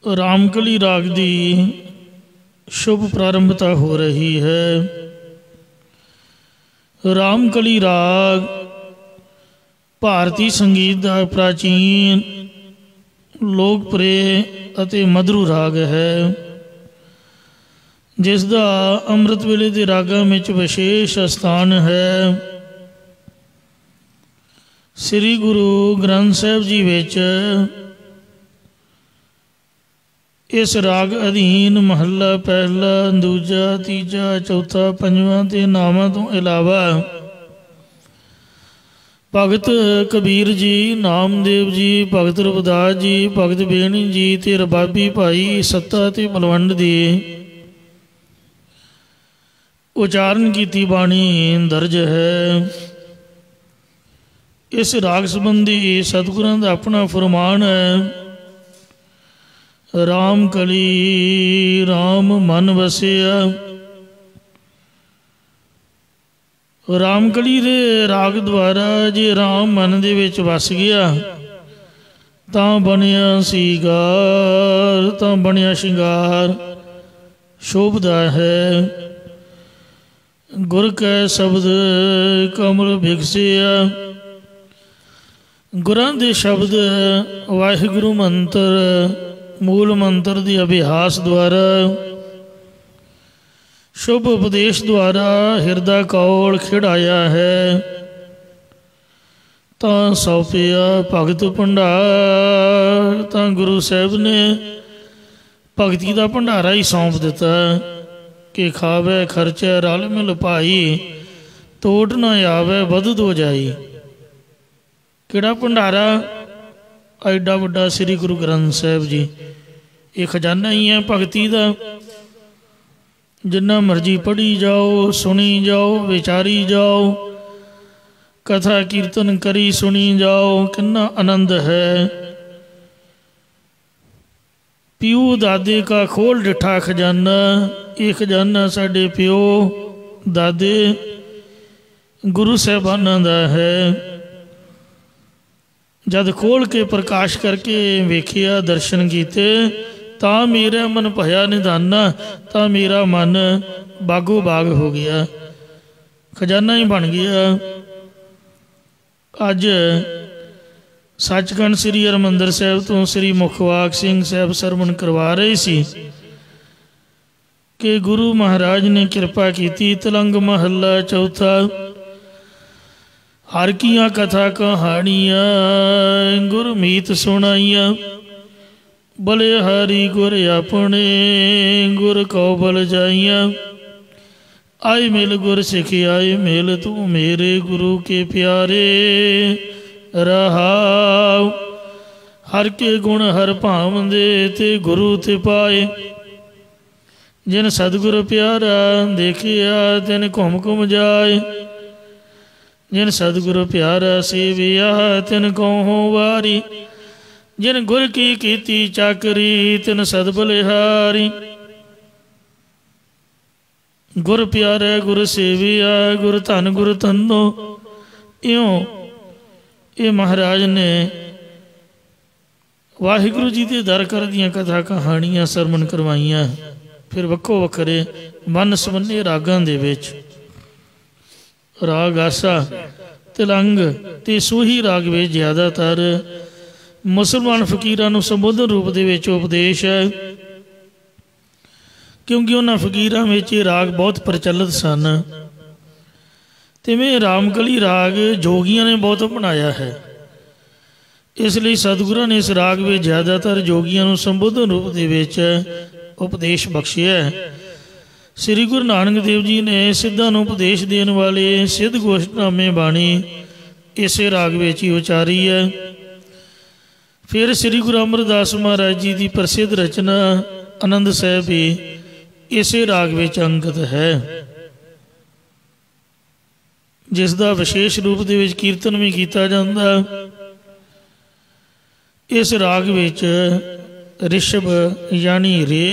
रामकली राग की शुभ प्रारंभता हो रही है। रामकली राग भारतीय संगीत का प्राचीन लोकप्रिय अते मधुर राग है, जिसका अमृत वेले के रागां में विशेष स्थान है। श्री गुरु ग्रंथ साहिब जी विच इस राग अधीन महला पहला, दूजा, तीजा, चौथा, पंजवां ते नावां तो इलावा भगत कबीर जी, नामदेव जी, भगत रविदास जी, भगत बेणी जी ते रबाबी भाई सत्ता ते मलवंड दी उचारण की बाणी दर्ज है। इस राग संबंधी सतगुरां दा अपना फरमान है। राम कली राम मन वसिया। रामकली दे राग द्वारा जे राम मन दे विच वस गया तां बनिया सीगार, तां बनिया शिंगार शोभदा है। गुर कै शब्द कमल भिगसिया। गुरां दे शब्द वाहिगुरु मंत्र मूल मंत्र के अभ्यास द्वारा शुभ उपदेश द्वारा हिरदा कौल खिड़ाया है। तां सौंपिया भगत भंडार, तां गुरु साहब ने भगती का भंडारा ही सौंप दिता कि खावे खर्चे रल मिल पाई, तोड़ ना आवे बद दो जाई। किहड़ा भंडारा? एडा वड्डा श्री गुरु ग्रंथ साहिब जी, ये खजाना ही है भगती का। जिन्ना मर्जी पढ़ी जाओ, सुनी जाओ, विचारी जाओ, कथा कीर्तन करी सुनी जाओ, कितना आनंद है। प्यो दादे का खोल डिठा खजाना, ये खजाना साडे प्यो दादे गुरु साहबाना दा है। जद खोल के प्रकाश करके वेखिया, दर्शन किते, ता मेरा मन भया निधाना, ता मेरा मन बागो बाग हो गया, खजाना ही बन गया। अज सचखंड श्री हरमंदर साहब तो श्री मुखवाक सिंह साहब सरवण करवा रहे सी कि गुरु महाराज ने कृपा की। तलंग महला चौथा। हर किया कथा कहानियाँ गुरमीत सुनाइया। बले हरि गुर अपने गुर को बल जाइया। आए मिल गुर सिख आए मिल, तू मेरे गुरु के प्यारे रहाओ। हर के गुण हर भावंदे ते गुरु ते पाए। जिन सतगुर प्यारा देखिया तिन घुम घुम जाए। जिन सतगुरु प्यारा सेविया तिन कहो वारी। जिन गुर की कीती चाकरी तिन सद बलिहारी। गुर प्यारे गुर सेविया गुर धन गुर धनो। इयों ये महाराज ने वाहिगुरु जी के दर कर दियां कथा कहानियां सरमन करवाइयां। फिर वक्को वखरे मन सबन्ने रागां दे विच राग आसा, तिलंग ते सूही राग में ज़्यादातर मुसलमान फकीरां नूं संबोधन रूप दे विच उपदेश है, क्योंकि उन्हां फकीरां विच राग बहुत प्रचलित सन। तिवें रामकली राग जोगियां ने बहुत अपनाया है, इसलिए सतगुरां ने इस राग में ज़्यादातर जोगियां नूं संबोधन रूप दे विच उपदेश बख्शिया है। श्री गुरु नानक देव जी ने सिद्धां नूं उपदेश देने वाले सिद्ध गोष्ठनामे बाणी इसे राग विच ही उचारी है। फिर श्री गुरु अमरदास महाराज जी की प्रसिद्ध रचना आनंद साहिब भी इसे राग विच अंकित है, जिसका विशेष रूप दे विच कीर्तन भी किया जाता। इस राग विच रिषभ यानी रे,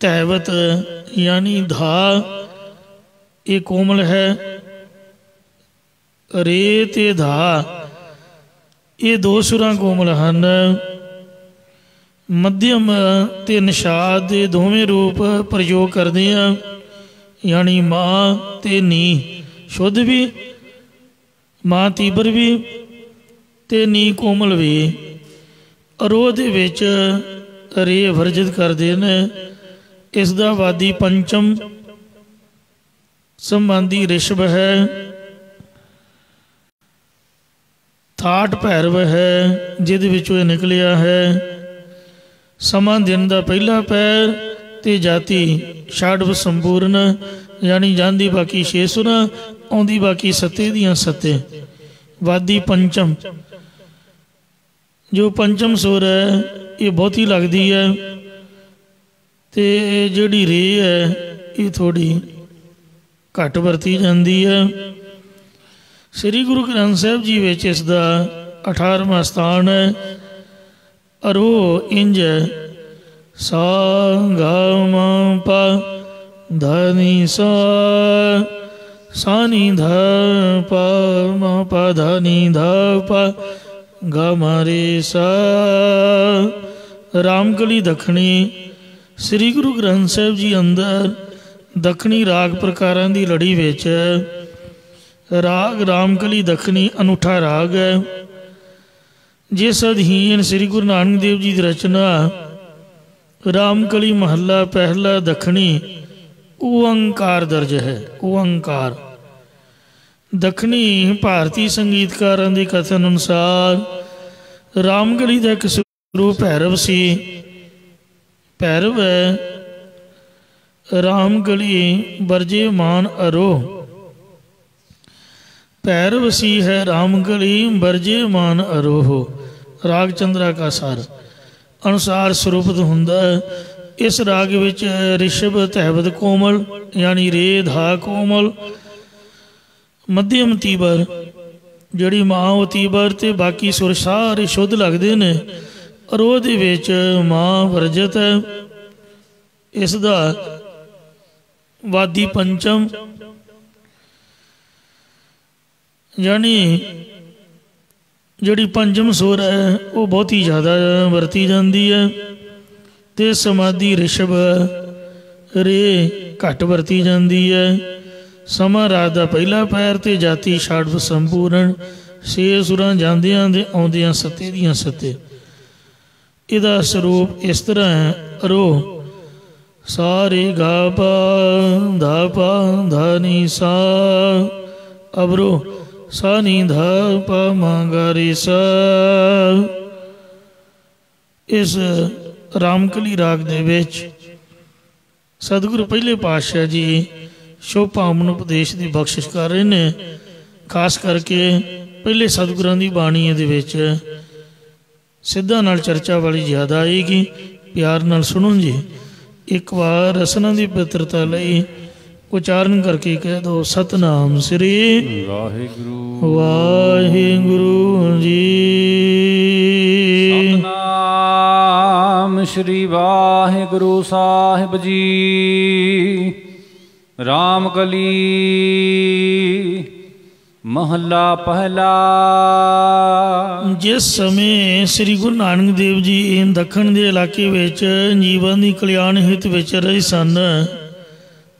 तैवत यानी धा ये कोमल है, रे ते धा ये दो सुरां कोमल हैं। मध्यम ते निषाद दे दोवें रूप प्रयोग करते हैं, यानी माँ ते नी शुद्ध भी, माँ तीबर भी ते नी कोमल भी। अरोह दे विच रे वर्जित करते हैं। इसका वादी पंचम संबंधी ऋषभ है, थाट भैरव है जिहदे विचों निकलिया है। समा दिन का पहला पैर ते जाति छाड़व संपूर्ण, यानी जांदी बाकी 6 सुरां आउंदी बाकी 7 दियां 7। वादी पंचम, जो पंचम सुर है ये बहुती लगती है, ते जिहड़ी रे है ये थोड़ी घट वरती जाती है। श्री गुरु ग्रंथ साहिब जी विच इसका 18वां स्थान है। अरोह इंज सा गा मा पा धा नी सा, सा नी धा पा मा पा धा नी धा पा गा मा रे सा। रामकली दखनी। श्री गुरु ग्रंथ साहिब जी अंदर दखनी राग प्रकारां दी लड़ी विच राग रामकली दखनी अनूठा राग है, जिस अधीन श्री गुरु नानक देव जी की रचना रामकली महला पहला दखनी ओंकार दर्ज है। ओंकार दखनी भारतीय संगीतकारों के कथन अनुसार रामकली का एक स्वरूप भैरव सी। भैरव है रामकली बरजे मान अरोह। भैरव सी है रामकली बरजे मान अरोह। राग चंद्रा का सार अनुसार स्वरूपत हुंदा है। इस राग विच ऋषभ तैवत कोमल, यानी रे धा कोमल, मध्यम तीबर जिहड़ी मां वो तीबर, ते बाकी सुर सारे शुद्ध लगते हैं। अरोह दे विच मां वर्जित है। इसदा वादी पंचम, यानी जिहड़ी पंचम सुर है वो बहुत ही ज़्यादा वरती जाती है, ते समाधि ऋषभ रे घट वरती जाती है। समा रात का पहला पैर ते जाति छाड़व संपूर्ण, 6 सुरां जांदियां दे आउंदियां 7 दियां 7। इहदा स्वरूप इस तरह है। अरोह सा रे गा पा धा नी सा। अवरोह सा नी धा पा मा गा रे सा। इस रामकली राग दे विच सतगुरु पहले पातशाह जी शुभ भावना उपदेश की बख्शिश कर रहे हैं। खास करके पहले सतगुरां दी बाणी दे विच सिद्धा नाल चर्चा वाली ज़्यादा आएगी। प्यार नाल सुनो जी। एक बार रसना की पवित्रता लई उचारण करके कह दो, सतनाम श्री वाहिगुरु वाहिगुरु जी। सतनाम श्री वाहिगुरु साहिब जी। रामकली महला पहला। जिस समय श्री गुरु नानक देव जी दखन के इलाके विच जीवन की कल्याण हित विचर रहे सन,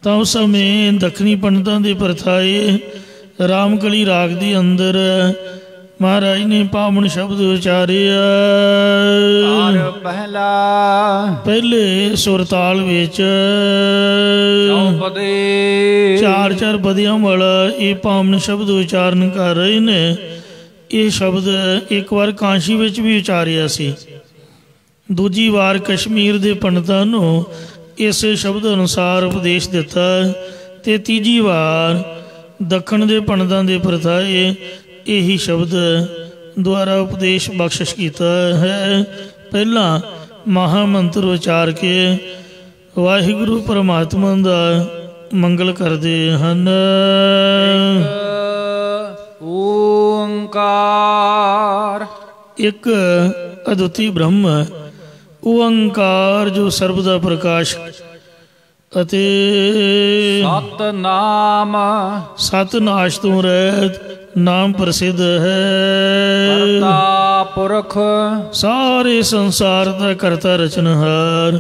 तो उस समय दखनी पंडितां दे परथाए रामकली राग के अंदर महाराज ने पावन शब्द उचारे। पहला पहले सुरताल विच 4 पदियां वाला ये पावन शब्द उचारण कर रहे ने। ये शब्द एक बार कांशी विच भी उचारिया सी, दूजी बार कश्मीर के पंडितां नूं इस शब्द अनुसार उपदेश दिता, ते तीजी बार दखन के पंडितां दे परथाए यही शब्द द्वारा उपदेश बख्शिश किया है। पहला महामंत्र उचार के वाहिगुरु परमात्मा का मंगल करते हैं। ओंकार एक अद्वितीय ब्रह्म ओंकार जो सर्वदा प्रकाश अते सतनाम सत नाश तो रहत नाम प्रसिद्ध है। करता पुरख सारे संसार का करता रचनहार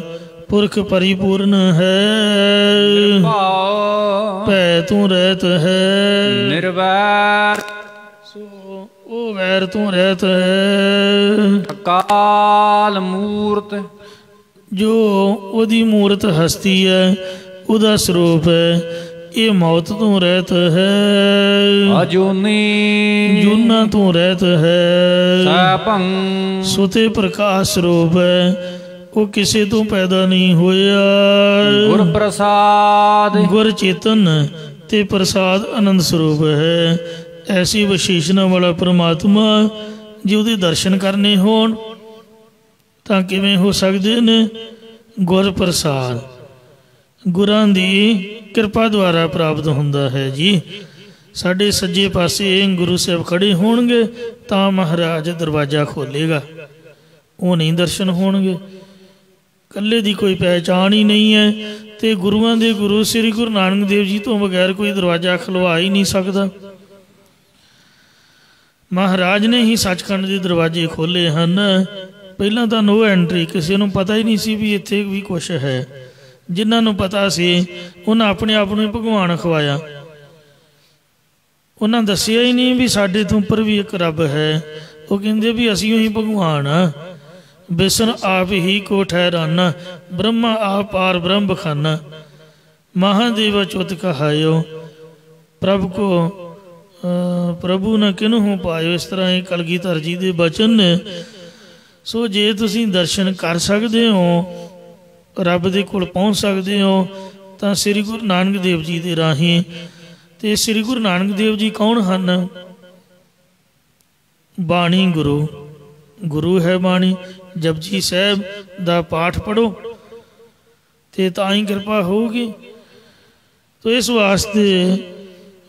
पुरख परिपूर्ण है। भाव भै तू रहत है निर्वैर सो ओ वैर तू रहत है। अकाल मूर्त जो ओदी मूर्त हस्ती है ओदा स्वरूप है ये मौत तू रहत है। अजूनी जूना तू रहत है सैभं सुते प्रकाश स्वरूप है वो किसी तो पैदा नहीं होया। गुर प्रसाद गुर चेतन ते प्रसाद आनंद स्वरूप है। ऐसी विशेषणा वाला परमात्मा जे उहदे दर्शन करने होण तां किवें हो सकदे ने? गुर प्रसाद गुरां दी किरपा द्वारा प्राप्त हुंदा है जी। साडे सज्जे पासे गुरु साहब खड़े होणगे तां महाराज दरवाजा खोलेगा, वो नहीं दर्शन होणगे। कल्ले दी कोई पहचान ही नहीं है तो गुरुआं दे गुरु श्री गुरु नानक देव जी तो बगैर कोई दरवाजा खलवा ही नहीं सकता। महाराज ने ही सचखंड के दरवाजे खोले हैं। पहला तो नो एंट्री, किसी को पता ही नहीं सी भी इत्थे भी कुछ है। जिन्होंने पता सी उन्हें अपने आप में भगवान खवाया। उन्हें दसिया ही नहीं भी साडे तो उपर भी एक रब है। वो कहते भी असी ही भगवान हाँ। बिसन आप ही को ठहराना ब्रह्मा आप पार ब्रह्म खाना। महादेव चुत कहायो प्रभु को प्रभु न किन्हू पायो। इस तरह ही कलगीधर जी के बचन ने। सो जे तुसी दर्शन कर सकते हो रब दे कोल पहुँच सकते हो तो श्री गुरु नानक देव जी के राही। तो श्री गुरु नानक देव जी कौन हैं? बाणी गुरु, गुरु है बाणी। जपजी साहब दा पाठ पढ़ो तो ताई कृपा होगी। तो इस वास्ते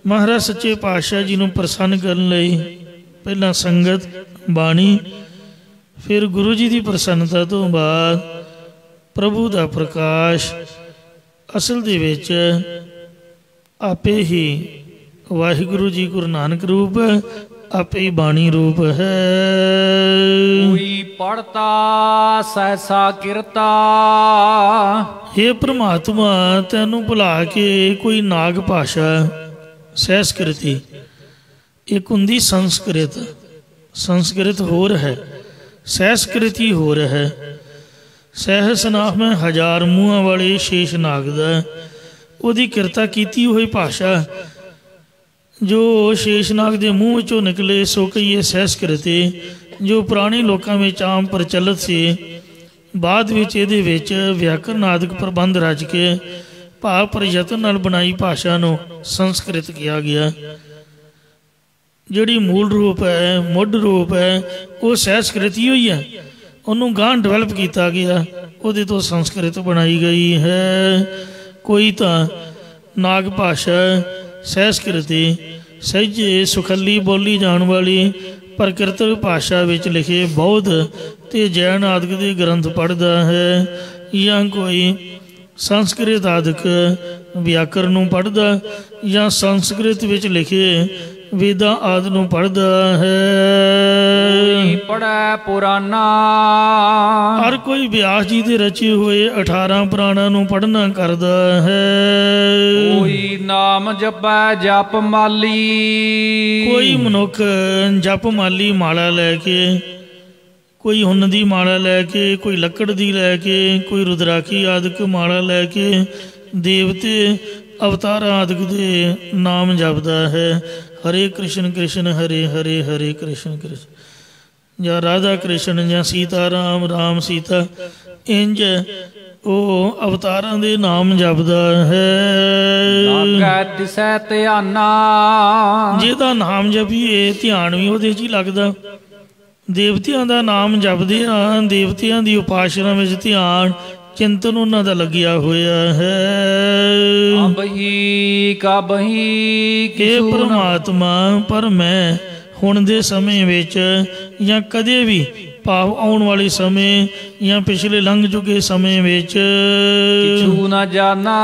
महाराज सच्चे पातशाह जी को प्रसन्न करने लई पहला संगत बाणी फिर गुरु जी की प्रसन्नता तो बाद प्रभु का प्रकाश असल दे विच आपे ही वाहिगुरु जी गुरु नानक रूप आपे ही बाणी रूप है। कोई पढ़ता सहसा किरता। हे परमात्मा तैनू भुला के कोई नाग भाषा सहस्कृति एक हुंदी संस्कृत, संस्कृत होर है सहस्कृति होर है। सहस नाम है हजार मूँह वाले शेष नाग दा ओदी किरता कीती हुई भाषा जो शेषनाग के मूँह विचों निकले सो कहिए सहस्कृति जो पुराने लोगों में आम प्रचलित सी। बाद विच इहदे विच व्याकरणात्मक प्रबंध रच के भाव प्रयत्न नाल बनाई भाषा नूं संस्कृत किया गया। जिहड़ी मूल रूप है मुढ़ रूप है वो सहस्कृति ही है। उन्होंने गांह डिवेलप किया गया उहदे तो संस्कृत बनाई गई है। कोई तो नाग भाषा सहस्कृति सहजे सुखली बोली जाने वाली प्रकृतिक भाषा विच लिखे बौद्ध ते जैन आदि के ग्रंथ पढ़ता है या कोई संस्कृत आदिक व्याकरण पढ़ता या संस्कृत विच लिखे वेदा आदि नूं पढ़ता है। पढ़े पुराना हर कोई व्यास जी के रचे हुए 18 पुराणों नूं पढ़ना करता है। कोई नाम जपै जप माली। कोई मनुख जप माली माला लैके कोई हुन दी माला लैके कोई लकड़ दी लैके कोई रुद्राखी आदिक माला लैके देवते अवतार आदिक दे नाम जपदा है। हरे कृष्ण कृष्ण हरे हरे हरे कृष्ण कृष्ण या राधा कृष्ण या सीता राम राम सीता इंज वो अवतारां दे नाम जपदा है। दिसै ध्याना जिहदा नाम जपीए ध्यान भी उहदे च ही लगदा। देवतियां दा नाम जपदे आ देवतियां दी उपासना विच ध्यान चिंतन उन्हां दा लगिया होया है। हे परमात्मा पर मैं हुण दे समय विच या कदे भी भाव आउण वाले समय या पिछले लंघ चुके समय विच किछु ना जाना।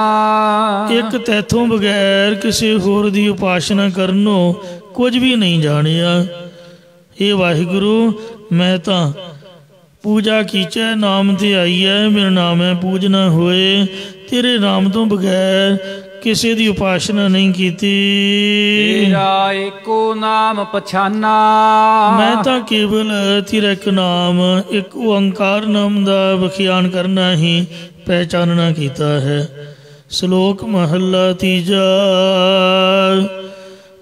एक तैथों बगैर किसी होर दी उपासना करनो कुछ भी नहीं जानिया। हे वाहिगुरु मैं तो पूजा कीचै नाम ते आई है, मेरा नाम है पूज न होए। तेरे नाम तो बगैर किसी दी उपासना नहीं की। तेरा एको नाम पछाना, मैं तो केवल तेरा एक नाम एक ओंकार नाम दा बखियान करना ही पहचानना कीता है। श्लोक महला तीजा।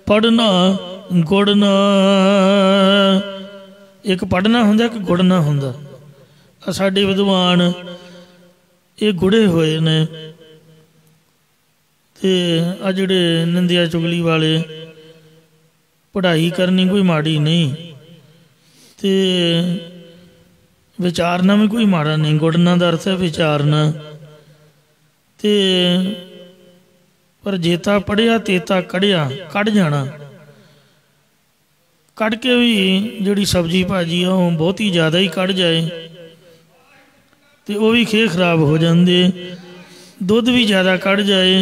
पढ़ना गुड़ना, एक पढ़ना हुंदा एक गुड़ना हुंदा। साडे विद्वान ये गुड़े होए ने ते आ जिहड़े निंदिया चुगली वाले, पढ़ाई करनी कोई माड़ी नहीं ते विचारना भी कोई माड़ा नहीं। गुड़ना का अर्थ है विचारना। ते पर जेता पढ़िया तेता कढ़िया, कढ़ जाना। कढ़ के भी जिहड़ी सब्जी भाजी आ बहुत ही ज़्यादा ही कढ़ जाए तो वह भी खे खराब हो जाते। दुध भी ज़्यादा कढ़ जाए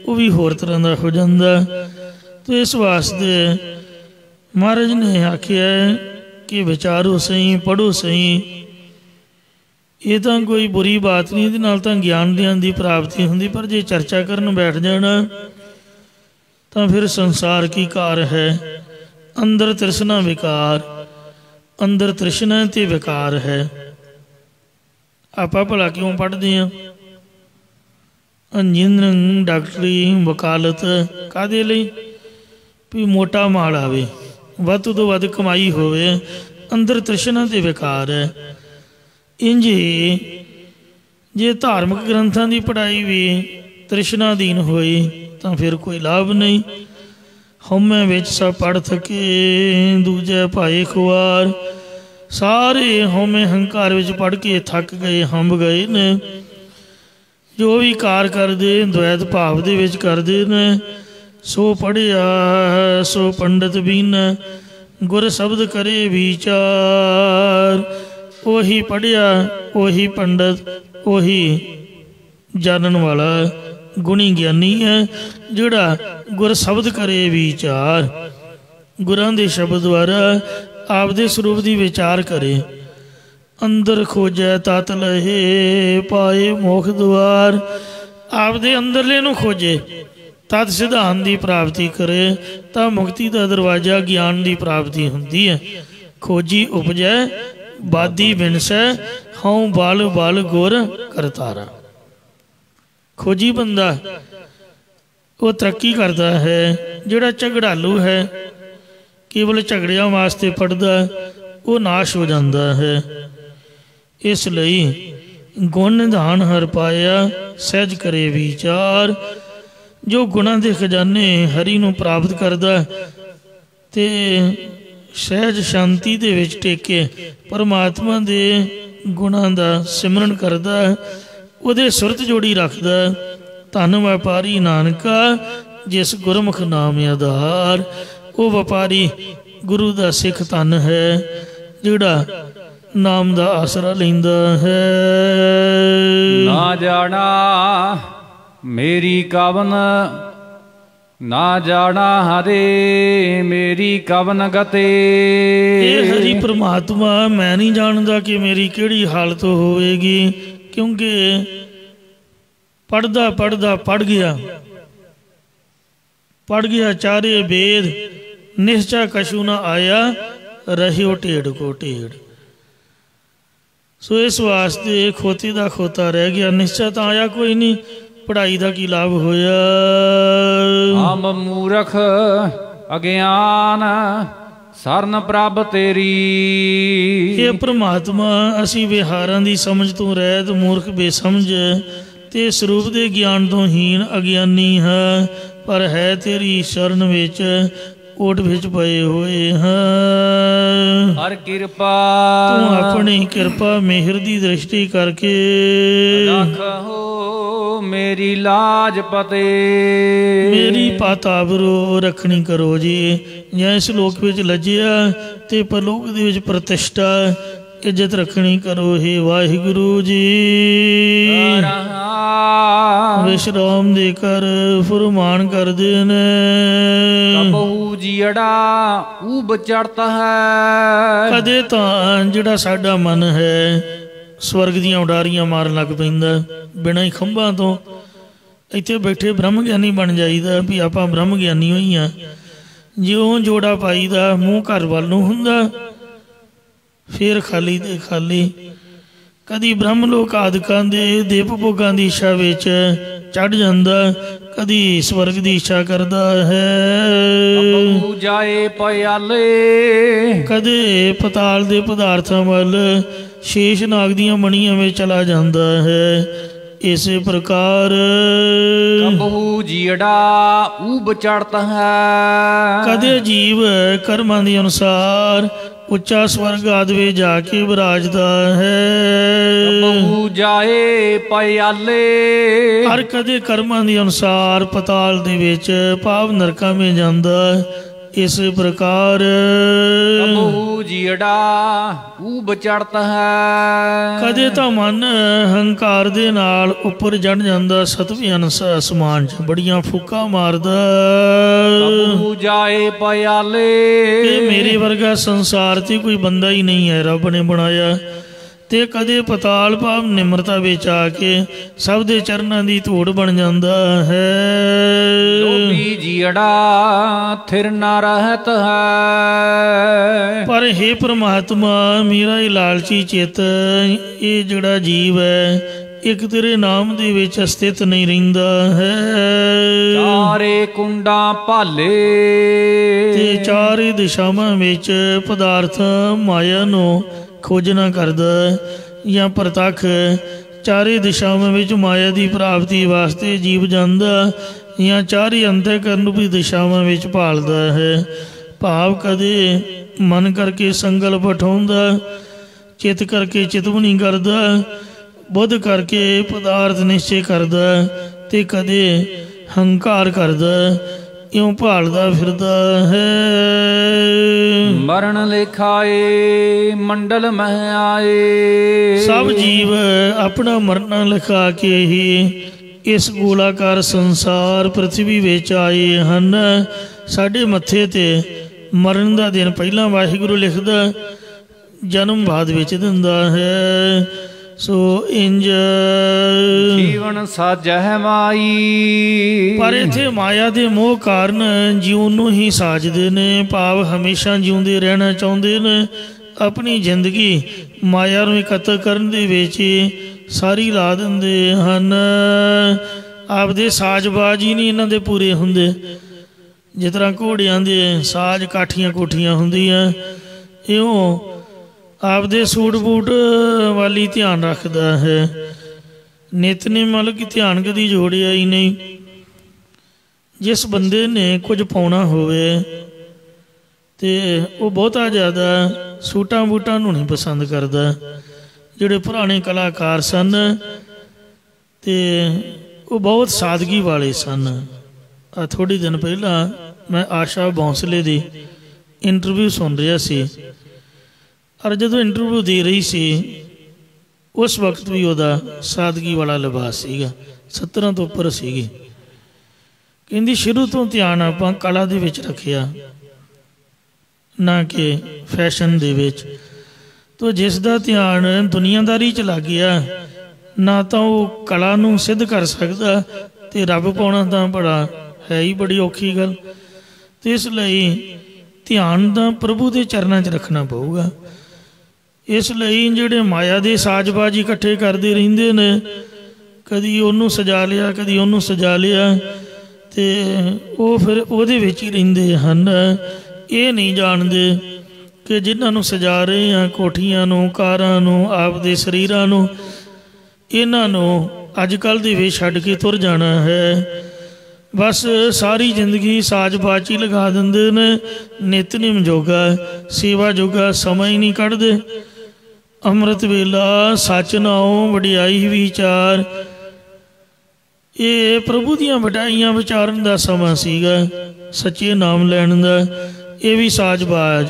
वो भी होर तरह का हो जाता। तो इस वास्ते महाराज ने आख्या कि विचारो सही, पढ़ो सही। ये तो कोई बुरी बात नहीं, ये नाल तां ज्ञान ज्ञान की प्राप्ति होंदी। पर जे चर्चा करन बैठ जाना तो फिर संसार की कार है। अंदर तृष्णा विकार, अंदर तृष्णा ते विकार है। आपां भला क्यों पढ़ते हैं? इंजीनियरिंग, डॉक्टरी, वकालत काहदे लई? भी मोटा माल आवे, वध तो वध कमाई होवे। अंदर तृष्णा ते विकार है। इंज ही जे धार्मिक ग्रंथां की पढ़ाई भी तृष्णाधीन होई तो फिर कोई लाभ नहीं। हौमे विच सब पढ़ थके दूजे भाए खुआर। सारे हौमे हंकार विच पढ़ के थक गए, हंब गए ने। जो भी कार करते द्वैत भाव दे विच करते ने। सो पढ़िया सो पंडित बीन, गुर शब्द करे विचार। ओही पढ़िया ओही पंडित ओही जानन वाला गुणी ज्ञानी है, जिहड़ा गुर शब्द करे विचार। गुरां दे शब्द द्वारा आपदे स्वरूप दी विचार करे। अंदर खोजै तत लहे पाए मोख द्वार। आपदे अंदरले नूं खोजे तत् सिद्धांत की प्राप्ति करे तो मुक्ति का दरवाजा ज्ञान की प्राप्ति होंदी है। खोजी उपजै बादी बिनसै, हऊँ बल बल गुर करतारा। खोजी बंदा वो तरक्की करता है। जिहड़ा झगड़ालू है केवल झगड़ियां वास्ते पढ़दा वो नाश हो जाता है। इसलिए गुण निधान हर पाया सहज करे विचार। जो गुणों के खजाने हरि नूं प्राप्त करदा ते सहज शांति दे विच टेके परमात्मा दे गुणों का सिमरन करदा, उहदे सुरत जोड़ी रखदा। धन व्यापारी नानका जिस गुरमुख नाम आधार। वो व्यापारी गुरु का सिख धन है, जिहड़ा नाम का आसरा लैंदा है। ना जाना मेरी कवन, ना जाना हरे मेरी कवन गते। ये हरि परमात्मा मैं नहीं जानता कि मेरी किहड़ी हालत होवेगी, क्योंकि पढ़दा पढ़दा पढ़ गया चारे वेद। निश्चय कछु न आया रहियो टेढ़ को टेढ़। सो इस वास्ते खोते का खोता रह गया। निश्चय तो आया कोई नहीं, पढ़ाई का की लाभ होया। हम मूरख अज्ञान सरन प्रभ तेरी। ये परमात्मा असी विहारां दी समझ तो रहत मूर्ख बेसमझ ते स्वरूप दे ज्ञान तो हीन अज्ञानी है। पर है तेरी शरण विच ओट विच पए होए हैं। हर कृपा तू अपनी कृपा मेहर दी दृष्टि करके रखो मेरी लाज पते। मेरी पाताबरो रखनी करो जी। जै इस लोक विच लज्जिया ते परलोक दे विच प्रतिष्ठा इज्जत रखनी करो। हे वाहिगुरु जी ਸ਼ਰਾਮ ਦੇ ਕਰ ਫਰਮਾਨ ਕਰਦੇ ਨੇ। ਕਬਹੂ ਜੀੜਾ ਊਬ ਚੜਤ ਹੈ। ਕਦੇ ਤਾਂ ਜਿਹੜਾ ਸਾਡਾ ਮਨ ਹੈ ਸਵਰਗ ਦੀਆਂ ਉਡਾਰੀਆਂ ਮਾਰਨ ਲੱਗ ਪੈਂਦਾ ਬਿਨਾਂ ਹੀ ਖੰਭਾਂ ਤੋਂ। ਇੱਥੇ ਬੈਠੇ ਬ੍ਰਹਮ ਗਿਆਨੀ ਬਣ ਜਾਈਦਾ ਵੀ ਆਪਾਂ ਬ੍ਰਹਮ ਗਿਆਨੀ ਹੋਈ ਹਾਂ। ਜਿਉਂ ਜੋੜਾ ਪਾਈਦਾ ਮੂੰਹ ਘਰ ਵੱਲ ਨੂੰ ਹੁੰਦਾ ਫਿਰ ਖਾਲੀ ਤੇ ਖਾਲੀ। ਕਦੀ ਬ੍ਰਹਮ ਲੋਕ ਆਦਿਕਾਂ ਦੇ ਦੇਵ ਭੋਗਾਂ ਦੀ ਇੱਛਾ ਵਿੱਚ ਚੜ ਜਾਂਦਾ, ਕਦੀ ਸਵਰਗ ਦੀ ਇੱਛਾ ਕਰਦਾ ਹੈ। ਜਾਏ ਪਿਆਲੇ ਕਦੇ ਪਤਾਲ ਦੇ ਪਦਾਰਥਾਂ ਵੱਲ ਸ਼ੇਸ਼ ਨਾਗ ਦੀਆਂ ਮਣੀਆਂ ਵਿੱਚ ਚਲਾ ਜਾਂਦਾ ਹੈ। ਇਸੇ ਪ੍ਰਕਾਰ ਕਬਹੂ ਜੀੜਾ ਊਬ ਚੜਤ ਹੈ। ਕਦੇ ਜੀਵ ਕਰਮਾਂ ਦੇ ਅਨੁਸਾਰ ਉੱਚਾ ਸਵਰਗ ਆਦਿ ਜਾ ਕੇ ਵਿਰਾਜਦਾ ਹੈ। ਕਬਹੂ ਜਾਏ ਪਿਆਲੇ ਹਰ ਕਦੇ ਕਰਮਾਂ ਦੇ ਅਨੁਸਾਰ ਪਤਾਲ ਦੇ ਵਿੱਚ ਭਾਵ ਨਰਕਾਂ ਵਿੱਚ ਜਾਂਦਾ। ਇਸ ਪ੍ਰਕਾਰ ਕਬਹੂ ਜੀੜਾ ਊਬ ਚੜਤ ਹੈ। ਕਦੇ ਤਾਂ ਮਨ ਹੰਕਾਰ ਦੇ ਨਾਲ ਉੱਪਰ ਚੜ ਜਾਂਦਾ ਸਤਵੇਂ ਅਸਮਾਨ 'ਚ ਬੜੀਆਂ ਫੂਕਾਂ ਮਾਰਦਾ। ਕਬਹੂ ਜਾਏ ਪਿਆਲੇ ਇਹ ਮੇਰੇ ਵਰਗਾ ਸੰਸਾਰ 'ਤੇ ਕੋਈ ਬੰਦਾ ਹੀ ਨਹੀਂ ਹੈ ਰੱਬ ਨੇ ਬਣਾਇਆ। ਤੇ ਕਦੇ ਪਤਾਲ ਭਾਵ ਨਿਮਰਤਾ ਵਿੱਚ ਆ ਕੇ ਸਭ ਦੇ ਚਰਨਾਂ ਦੀ ਧੂੜ ਬਣ ਜਾਂਦਾ ਹੈ। ਲੋਭੀ ਜੀੜਾ ਥਿਰ ਨਾ ਰਹਿਤ ਹੈ। ਪਰ ਹੇ ਪ੍ਰਮਾਤਮਾ ਮੇਰਾ ਇਹ ਲਾਲਚੀ ਚਿੱਤ ਇਹ ਜਿਹੜਾ ਜੀਵ ਹੈ ਇੱਕ ਤੇਰੇ ਨਾਮ ਦੇ ਵਿੱਚ ਸਥਿਤ ਨਹੀਂ ਰਹਿੰਦਾ ਹੈ। ਚਾਰੇ ਕੁੰਡਾਂ ਭਾਲੇ ਤੇ ਚਾਰੇ ਦਿਸ਼ਾਵਾਂ ਵਿੱਚ ਪਦਾਰਥ ਮਾਇਆ ਨੂੰ ਖੋਜਣਾ ਕਰਦਾ ਜਾਂ ਪ੍ਰਤੱਖ ਚਾਰੇ ਦਿਸ਼ਾਵਾਂ ਵਿੱਚ ਮਾਇਆ ਦੀ ਪ੍ਰਾਪਤੀ ਵਾਸਤੇ ਜੀਵ ਜਾਂਦਾ ਜਾਂ ਚਾਰੇ ਅੰਤःਕਰਨ ਰੂਪੀ ਦਿਸ਼ਾਵਾਂ ਵਿੱਚ ਭਾਲਦਾ ਹੈ। ਭਾਵ ਕਦੇ ਮਨ ਕਰਕੇ ਸੰਕਲਪ ਉਠਾਉਂਦਾ, ਚਿੱਤ ਕਰਕੇ ਚਿਤਵਨੀ ਕਰਦਾ, ਬੁੱਧ ਕਰਕੇ ਪਦਾਰਥ ਨਿਸ਼ਚੈ ਕਰਦਾ ਤੇ ਕਦੇ ਹੰਕਾਰ ਕਰਦਾ। ਇਉਂ ਭਾਲਦਾ ਫਿਰਦਾ ਹੈ। ਮਰਨ ਲਿਖਾਏ ਮੰਡਲ ਮਹਿ ਆਏ। ਸਭ ਜੀਵ ਆਪਣਾ ਮਰਨਾ ਲਿਖਾ ਕੇ ਹੀ ਇਸ ਗੋਲਾਕਾਰ ਸੰਸਾਰ ਪ੍ਰਥਵੀ ਵਿੱਚ ਆਏ ਹਨ। ਸਾਡੇ ਮੱਥੇ ਤੇ ਮਰਨ ਦਾ ਦਿਨ ਪਹਿਲਾਂ ਵਾਹਿਗੁਰੂ ਲਿਖਦਾ, ਜਨਮ ਬਾਅਦ ਵਿੱਚ ਦਿੰਦਾ ਹੈ। ਸੋ ਇੰਜ ਜੀਵਨ ਸਾਜਹਿ ਮਾਈ। ਪਰ ਇੱਥੇ ਮਾਇਆ ਦੇ ਮੋਹ ਕਾਰਨ ਜਿਉਣ ਨੂੰ ਹੀ ਸਾਜਦੇ ਨੇ, ਭਾਵ ਹਮੇਸ਼ਾ ਜਿਉਂਦੇ ਰਹਿਣਾ ਚਾਹੁੰਦੇ ਨੇ। ਆਪਣੀ ਜ਼ਿੰਦਗੀ ਮਾਇਆ ਨੂੰ ਇਕੱਤਰ ਕਰਨ ਦੇ ਵਿੱਚ ਸਾਰੀ ਲਾ ਦਿੰਦੇ ਹਨ। ਆਪਦੇ ਸਾਜ਼ਬਾਜ਼ ਹੀ ਨਹੀਂ ਇਹਨਾਂ ਦੇ ਪੂਰੇ ਹੁੰਦੇ। ਜਿਸ ਤਰ੍ਹਾਂ ਘੋੜਿਆਂ ਦੇ ਸਾਜ਼ ਕਾਠੀਆਂ ਕੋਠੀਆਂ ਹੁੰਦੀਆਂ, ਇਉਂ ਆਪਦੇ ਸੂਟ ਬੂਟ ਵਾਲੀ ਧਿਆਨ ਰੱਖਦਾ ਹੈ। ਨਿਤ ਨੇ ਮਤਲਬ ਕਿ ਧਿਆਨ ਕਦੀ ਜੋੜਿਆ ਹੀ ਨਹੀਂ। ਜਿਸ ਬੰਦੇ ਨੇ ਕੁਝ ਪਾਉਣਾ ਹੋਵੇ ਤੇ ਉਹ ਬਹੁਤਾ ਜ਼ਿਆਦਾ ਸੂਟਾਂ ਬੂਟਾਂ ਨੂੰ ਨਹੀਂ ਪਸੰਦ ਕਰਦਾ। ਜਿਹੜੇ ਪੁਰਾਣੇ ਕਲਾਕਾਰ ਸਨ ਤੇ ਉਹ ਬਹੁਤ ਸਾਦਗੀ ਵਾਲੇ ਸਨ। ਥੋੜ੍ਹੇ ਦਿਨ ਪਹਿਲਾਂ ਮੈਂ ਆਸ਼ਾ ਭੋਂਸਲੇ ਦੀ ਇੰਟਰਵਿਊ ਸੁਣ ਰਿਹਾ ਸੀ, ਔਰ ਜਦੋਂ ਇੰਟਰਵਿਊ ਦੇ ਰਹੀ ਸੀ ਉਸ ਵਕਤ ਵੀ ਉਹਦਾ ਸਾਦਗੀ ਵਾਲਾ ਲਿਬਾਸ ਸੀਗਾ, 70 ਤੋਂ ਉੱਪਰ ਸੀਗੀ। ਕਹਿੰਦੀ ਸ਼ੁਰੂ ਤੋਂ ਧਿਆਨ ਆਪਾਂ ਕਲਾ ਦੇ ਵਿੱਚ ਰੱਖਿਆ, ਨਾ ਕਿ ਫੈਸ਼ਨ ਦੇ ਵਿੱਚ। ਤੋ ਜਿਸ ਦਾ ਧਿਆਨ ਦੁਨੀਆਦਾਰੀ 'ਚ ਲੱਗ ਗਿਆ, ਨਾ ਤਾਂ ਉਹ ਕਲਾ ਨੂੰ ਸਿੱਧ ਕਰ ਸਕਦਾ ਤੇ ਰੱਬ ਪਾਉਣਾ ਤਾਂ ਬੜਾ ਹੈ ਹੀ ਬੜੀ ਔਖੀ ਗੱਲ। ਤੇ ਇਸ ਲਈ ਧਿਆਨ ਤਾਂ ਪ੍ਰਭੂ ਦੇ ਚਰਨਾਂ 'ਚ ਰੱਖਣਾ ਪਊਗਾ। ਇਸ ਲਈ ਜਿਹੜੇ ਮਾਇਆ ਦੇ ਸਾਜ਼ਬਾਜ਼ ਇਕੱਠੇ ਕਰਦੇ ਰਹਿੰਦੇ ਨੇ, ਕਦੀ ਉਹਨੂੰ ਸਜਾ ਲਿਆ ਕਦੀ ਉਹਨੂੰ ਸਜਾ ਲਿਆ, ਤੇ ਉਹ ਫਿਰ ਉਹਦੇ ਵਿੱਚ ਹੀ ਰਹਿੰਦੇ ਹਨ। ਇਹ ਨਹੀਂ ਜਾਣਦੇ ਕਿ ਜਿਨ੍ਹਾਂ ਨੂੰ ਸਜਾ ਰਹੇ ਆ ਕੋਠੀਆਂ ਨੂੰ, ਕਾਰਾਂ ਨੂੰ, ਆਪਦੇ ਸਰੀਰਾਂ ਨੂੰ, ਇਹਨਾਂ ਨੂੰ ਅੱਜ ਕੱਲ੍ਹ ਦੇ ਵਿੱਚ ਛੱਡ ਕੇ ਤੁਰ ਜਾਣਾ ਹੈ। ਬਸ ਸਾਰੀ ਜ਼ਿੰਦਗੀ ਸਾਜ਼ਬਾਜ਼ ਹੀ ਲਗਾ ਦਿੰਦੇ ਨੇ। ਨਿਤਨੇਮ ਜੋਗਾ, ਸੇਵਾ ਜੋਗਾ ਸਮਾਂ ਹੀ ਨਹੀਂ ਕੱਢਦੇ। ਅੰਮ੍ਰਿਤ ਵੇਲਾ, ਸੱਚ ਨਾਉ, ਵਡਿਆਈ ਵਿਚਾਰ, ਇਹ ਪ੍ਰਭੂ ਦੀਆਂ ਵਡਿਆਈਆਂ ਵਿਚਾਰਨ ਦਾ ਸਮਾਂ ਸੀਗਾ, ਸੱਚੇ ਨਾਮ ਲੈਣ ਦਾ। ਇਹ ਵੀ ਸਾਜ਼ਬਾਜ਼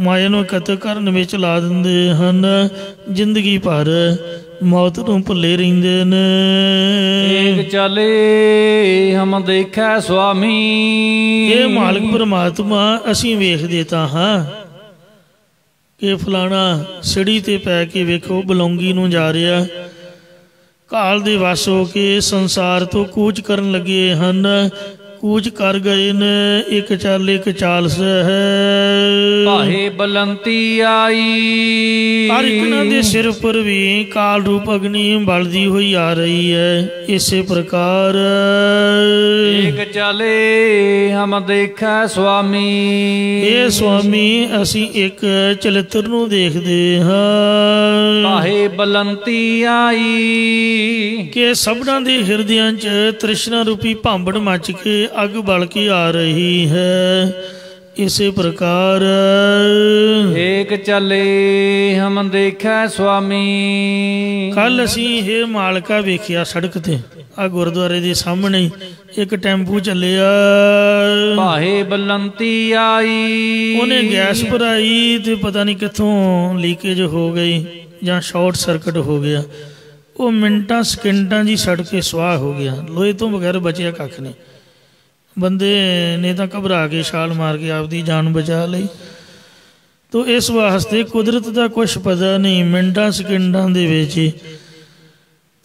ਮਾਇਆ ਨੂੰ ਇਕੱਤਰ ਕਰਨ ਵਿੱਚ ਲਾ ਦਿੰਦੇ ਹਨ। ਜ਼ਿੰਦਗੀ ਭਰ मौत नूं भुल्ले रहिंदे ने। एक चले हम देखै स्वामी। ये मालिक परमात्मा असीं वेखदे तां हां कि फलाना सिड़ी ते पै के वेखो बलौंगी नूं जा रिहा, काल दे वस हो के संसार तो कूच करन लगे हन, कूच कर गए ने। एक चाल है भाहे बलंती आई। हर एक ना दे सिर पर भी काल रूप अग्नि बलदी हुई आ रही है। इसे प्रकार एक चले हम देखै स्वामी। ये स्वामी असी एक चलित्र नूं देखदे हां। भाहे बलंती आई। कि सबना दे हिरदियां च तृष्णा रूपी भांबड़ मच के अग बल के आ रही है। इसे प्रकार एक चले हम देखै स्वामी। कल असी हे मालका वेखिया सड़क ते आ गुरुद्वारे दे सामने एक टैंपू चलिया। भाहे बलंती आई। उन्हें गैस भराई ते पता नहीं कित्थों लीकेज हो गई जां शॉर्ट सर्किट हो गया। वो मिनटां सकिंटां जी सड़ के स्वाह हो गया। लोहे तो बगैर बचिया कख नहीं। बंदे ने तो घबरा के छाल मार के आपकी जान बचा ली। तो इस वास्ते कुदरत का कुछ पता नहीं, मिनटां सकिंटां दे विच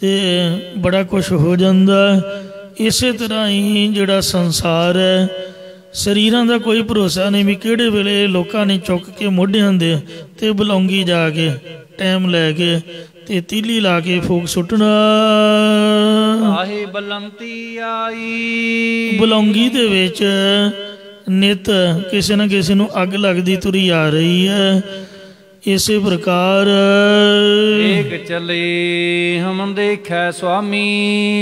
ते बड़ा कुछ हो जाता। इस तरह ही जिहड़ा संसार है, शरीरां दा कोई भरोसा नहीं भी किहड़े वेले लोकां ने चुक के मोढियां दे ते बलौंगी जाके टाइम लैके ते तीली ला के फूक सुटना। भाहे बलंती आई। बलौंगी दे विच नित किसी न किसी नूं अग लगदी तुरी आ रही है। इसे प्रकार एक चले हम देखै स्वामी।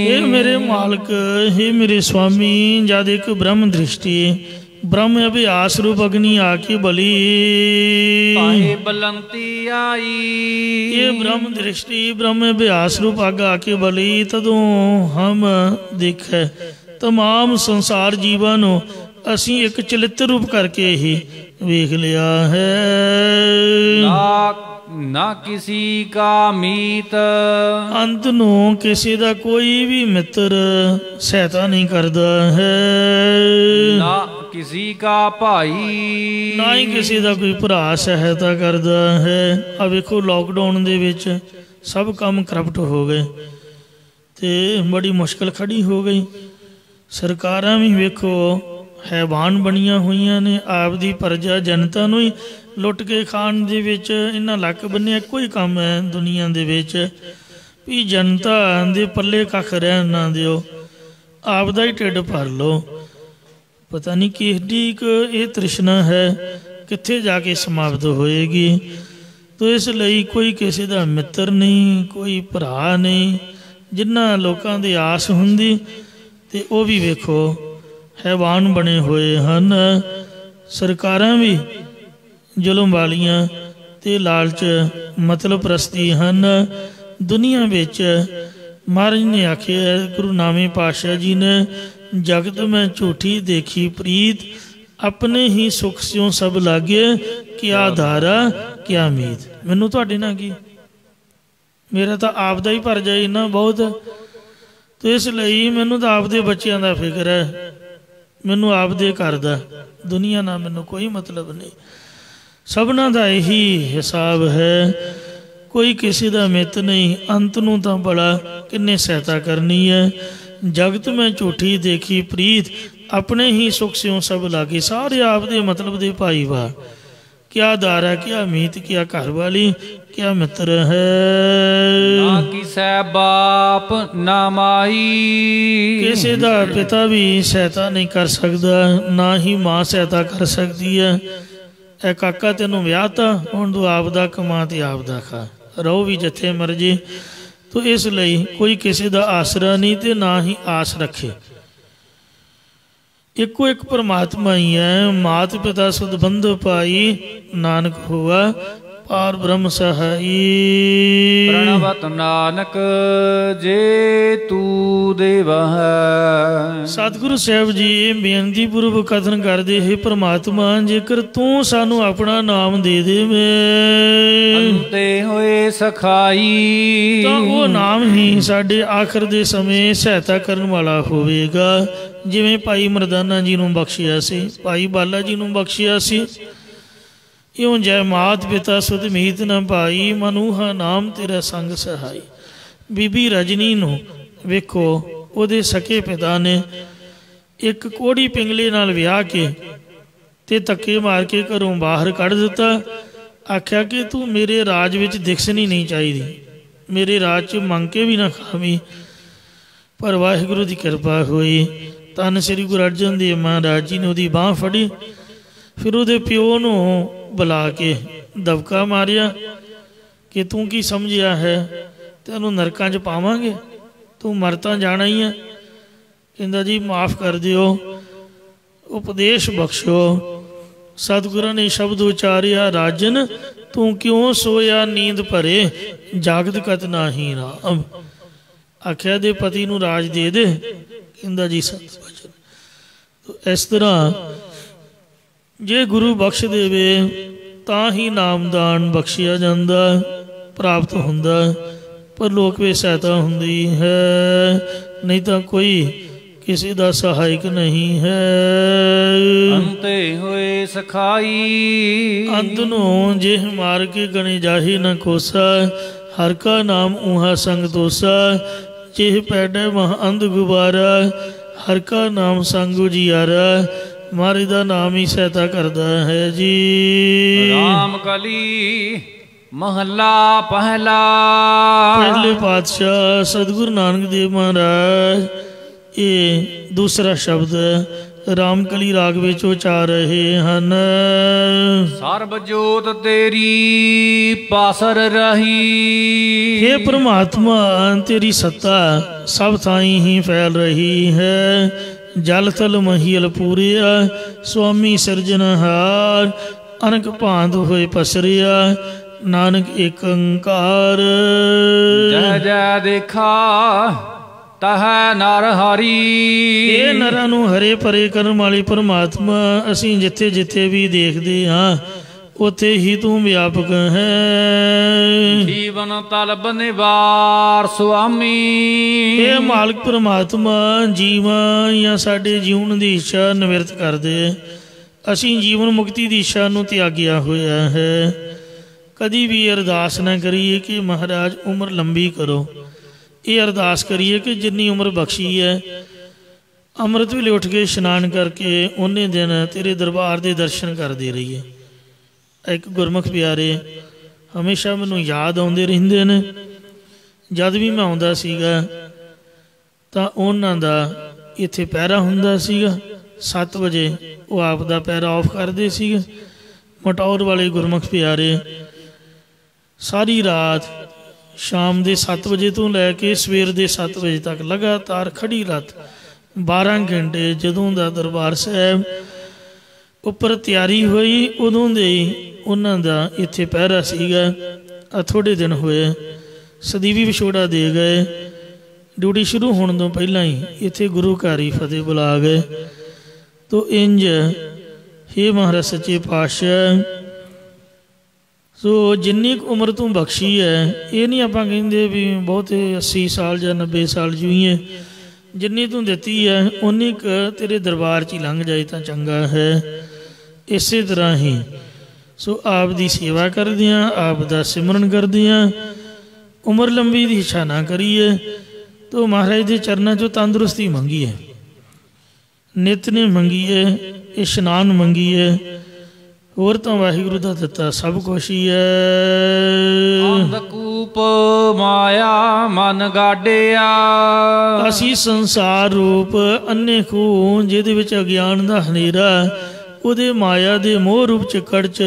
हे मेरे मालिक, हे मेरे स्वामी, जद एक ब्रह्म दृष्टि ब्रह्म अभ्यास रूप अग्नि आके बली। भाहे बलंती आई। ये ब्रह्म दृष्टि ब्रह्म अभ्यास रूप अग आके बली। तदों हम देखे तमाम संसार जीवां नूं असी एक चलित्र रूप करके ही वेख लिया है। ना किसी का मीत। अंत नूं किसी दा कोई भी मित्र सहायता नहीं करता है। ना किसी का भाई। ना ही किसी का कोई भरा सहायता करता है। आ वेखो लॉकडाउन दे विच सब काम करप्ट हो गए ते बड़ी मुश्किल खड़ी हो गई। सरकारां भी वेखो हैवान बनिया हुई ने। आपदी प्रजा जनता नूं ही लुट के खाण दे विच इन्हां लक बन्निया। कोई काम है दुनिया दे विच भी जनता दे पल्ले कख रहन ना दिओ, आपदा ही ढिड भर लो। पता नहीं किहड़ी ये तृष्णा है, कित्थे जाके समाप्त होएगी। तो इसलिए कोई किसी का मित्र नहीं, कोई भरा नहीं। जिन्हां लोकां दी आस हुंदी ते वो भी वेखो हैवान बने हुए हैं। सरकारां भी जुल्म वालियां ते लालच मतलब प्रस्ती हैं दुनिया विच। महाराज ने आखिया, गुरु नामे पातशाह जी ने, जगत में झूठी देखी प्रीत, अपने ही सुख स्यों सब लागे, क्या धारा क्या मीत। मैनू तुहाडे नाल की, मेरा तो आपदा ही भर जाए ना बहुत। तो इसलिए मैनू तो आपदे बच्चों का फिक्र है, मैनू आपदे घर दा, दुनिया ना मैनू कोई मतलब नहीं। सबना का यही हिसाब है, कोई किसी का मित नहीं। अंत नूं तां बड़ा किन्ने सहायता करनी है। जगत में झूठी देखी प्रीत, अपने ही सुख स्यों सब लागे। सारे आपदे मतलब दे भाई वाह, क्या दारा क्या मीत, क्या घर वाली, क्या मित्र है। ना किसै बाप ना माई। किसी का पिता भी सहायता नहीं कर सकता, ना ही माँ सहायता कर सकती है। ए काका तेनों विआह ता हुण तू आपदा कमा ते आपदा खा, रहो भी जिथे मर्जी। तो इसलिए कोई किसी का आसरा नहीं ते ना ही आस रखे। एको एक परमात्मा ही है। मात पिता सुध बंध पाई, नानक हुआ पार ब्रह्म सहाई। प्रणवत नानक जे तू देवा है। सतगुरु साहब जी बेनती पूर्व कथन करते है, परमात्मा जेकर तू सानू अपना नाम दे देवे अंते होए सखाई, तो वो नाम ही साडे आखिर दे समय सहायता करन वाला होवेगा। जिवें भाई मरदाना जी नूं बख्शिया सी, भाई बाला जी नूं बख्शिया सी, इउं जय मात पिता सुध मीत न भाई, मनुहा नाम तेरा संग सहाई। बीबी रजनी नूं वेखो ਉਹਦੇ ਸਕੇ ਪਿਤਾ ਨੇ ਇੱਕ ਕੋੜੀ ਪਿੰਗਲੇ ਨਾਲ ਵਿਆਹ ਕੇ ਤੇ ਧੱਕੇ ਮਾਰ ਕੇ ਘਰੋਂ ਬਾਹਰ ਕੱਢ ਦਿੱਤਾ। ਆਖਿਆ ਕਿ ਤੂੰ ਮੇਰੇ ਰਾਜ ਵਿੱਚ ਦਿਖਣੀ ਨਹੀਂ ਚਾਹੀਦੀ, ਮੇਰੇ ਰਾਜ 'ਚ ਮੰਗ ਕੇ ਵੀ ਨਾ ਖਾਵੀਂ। ਪਰ ਵਾਹਿਗੁਰੂ ਦੀ ਕਿਰਪਾ ਹੋਈ, ਧੰਨ ਸ੍ਰੀ ਗੁਰੂ ਅਰਜਨ ਦੇਵ ਮਹਾਰਾਜ ਜੀ ਨੇ ਉਹਦੀ ਬਾਂਹ ਫੜੀ। ਫਿਰ ਉਹਦੇ ਪਿਓ ਨੂੰ ਬੁਲਾ ਕੇ ਦਬਕਾ ਮਾਰਿਆ ਕਿ ਤੂੰ ਕੀ ਸਮਝਿਆ ਹੈ, ਤੈਨੂੰ ਨਰਕਾਂ 'ਚ ਪਾਵਾਂਗੇ, ਤੂੰ ਮਰ ਤਾਂ ਜਾਣਾ ਹੀ ਹੈ। ਕਹਿੰਦਾ ਜੀ ਮਾफ़ ਕਰ ਦਿਓ, ਉਪਦੇਸ਼ ਬਖਸ਼ੋ। ਸਤਿਗੁਰਾਂ ਨੇ ਸ਼ਬਦ ਉਚਾਰਿਆ, ਰਾਜਨ ਤੂੰ ਕਿਉਂ ਸੋਇਆ ਨੀਂਦ ਭਰੇ, ਜਾਗਤ ਕਤ ਨਾਹੀ ਰਾਮ। ਆਖਿਆ ਦੇ ਪਤੀ ਨੂੰ ਰਾਜ ਦੇ ਦੇ। ਕਹਿੰਦਾ ਜੀ ਸਤ ਵਚਨ। ਇਸ ਤਰ੍ਹਾਂ ਜੇ ਗੁਰੂ ਬਖਸ਼ ਦੇਵੇ ਤਾਂ ਹੀ ਨਾਮਦਾਨ ਬਖਸ਼ਿਆ ਜਾਂਦਾ, ਪ੍ਰਾਪਤ ਹੁੰਦਾ। पर लोक में सहायता होंदी है, नहीं तो कोई किसी का सहायक नहीं है। अंते होए सखाई, अंत नूं जेह मार के गणे जाहि न कोसा, हर का नाम ऊहा संग दोसा। जेह पैडे मह अंध गुबारा, हर का नाम संग उजियारा। मारे दा नाम ही सहायता करता है जी। राम कली महला पहला। पहले पातशाह सतगुरु नानक देव महाराज ये दूसरा शब्द रामकली राग विच उचार रहे हैं। सर्ब जोत तेरी पासर रही, हे परमात्मा तेरी सत्ता सब थाई ही फैल रही है। जल थल महियल पूरिया, स्वामी सिरजनहार, अनक भांत होए पसरिया। नानक एक अंकार, जय जय देखा तह नर हरी। ये नरां नूं हरे भरे करन वाले परमात्मा, असीं जिथे जिथे भी देखते हाँ उथे ही तू व्यापक है। जीवन तलब निवार स्वामी, ये मालिक परमात्मा जीवन या साडे जीवन की इच्छा निवृत्त कर दे। असीं जीवन मुक्ति की इच्छा नूं त्यागिया होया है। कदी भी अरदास ना करिए कि महाराज उम्र लंबी करो, ये अरदास करिए कि जिन्नी उम्र बख्शी है अमृत वेले उठ के इशनान करके उन्ने दिन तेरे दरबार के दर्शन करते रहिए। एक गुरमुख प्यारे हमेशा मैनू याद आउंदे रहिंदे ने। जद भी मैं आउंदा सीगा तां उन्हां दा इत्थे पहरा हुंदा सीगा। 7 बजे वो आप दा पहरा ऑफ करदे सीगे। मटौर वाले गुरमुख प्यारे सारी रात शाम के 7 बजे तो लैके सवेर के 7 बजे तक लगातार खड़ी रात 12 घंटे जदों का दरबार साहब उपर तैयारी हुई उदों दे उन्हां दा इत्थे पहरा सीगा। थोड़े दिन हुए सदीवी विछोड़ा दे गए। ड्यूटी शुरू होने तो पहला ही इत्थे गुरु घर ही फतेह बुला गए। तो इंज हे महाराज सच्चे पातशाह सो जिन्नी उम्र तू बख्शी है ये नहीं आपां कहिंदे भी बहुत 80 साल या 90 साल जीए। जिन्नी तू दिती है उन्नी क तेरे दरबार च लंघ जाए तो चंगा है। इस तरह ही सो आप दी सेवा करदियां आप दा सिमरन करदियां उम्र लंबी की इच्छा ना करिए। तो महाराज के चरणों चो तंदुरुस्ती मंगीए, नित ने मंगीए, इशनान मंगीए, होर तो वाहिगुरू दा दिता सब कुछ ही है। अंधकूप माया मन गाडिया, असी संसार रूप अन्ने खूह जिहदे विच अज्ञान दा हनेरा उहदे माया दे मोह रूप च कड़ च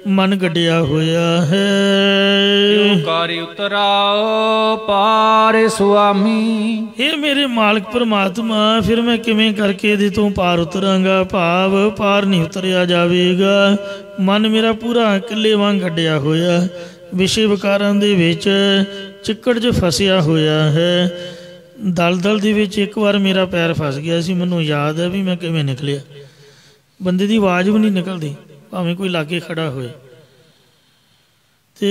मन गड्डिया होया है। कारी उतराओ पार सुआमी। हे मेरे मालिक परमात्मा, फिर मैं किवें करके दे तों पार उतरांगा? भाव पार नहीं उतरिया जावेगा। मन मेरा पूरा किले वांग गड्डिया होया, विषय विकारां दे विच चिक्कड़ 'च फसिया होया है। दलदल दे विच एक बार मेरा पैर फस गया सी, मैनूं याद है भी मैं किवें निकलिया। बंदे दी आवाज़ भी नहीं निकलती, भावें कोई लागे खड़ा होए। तो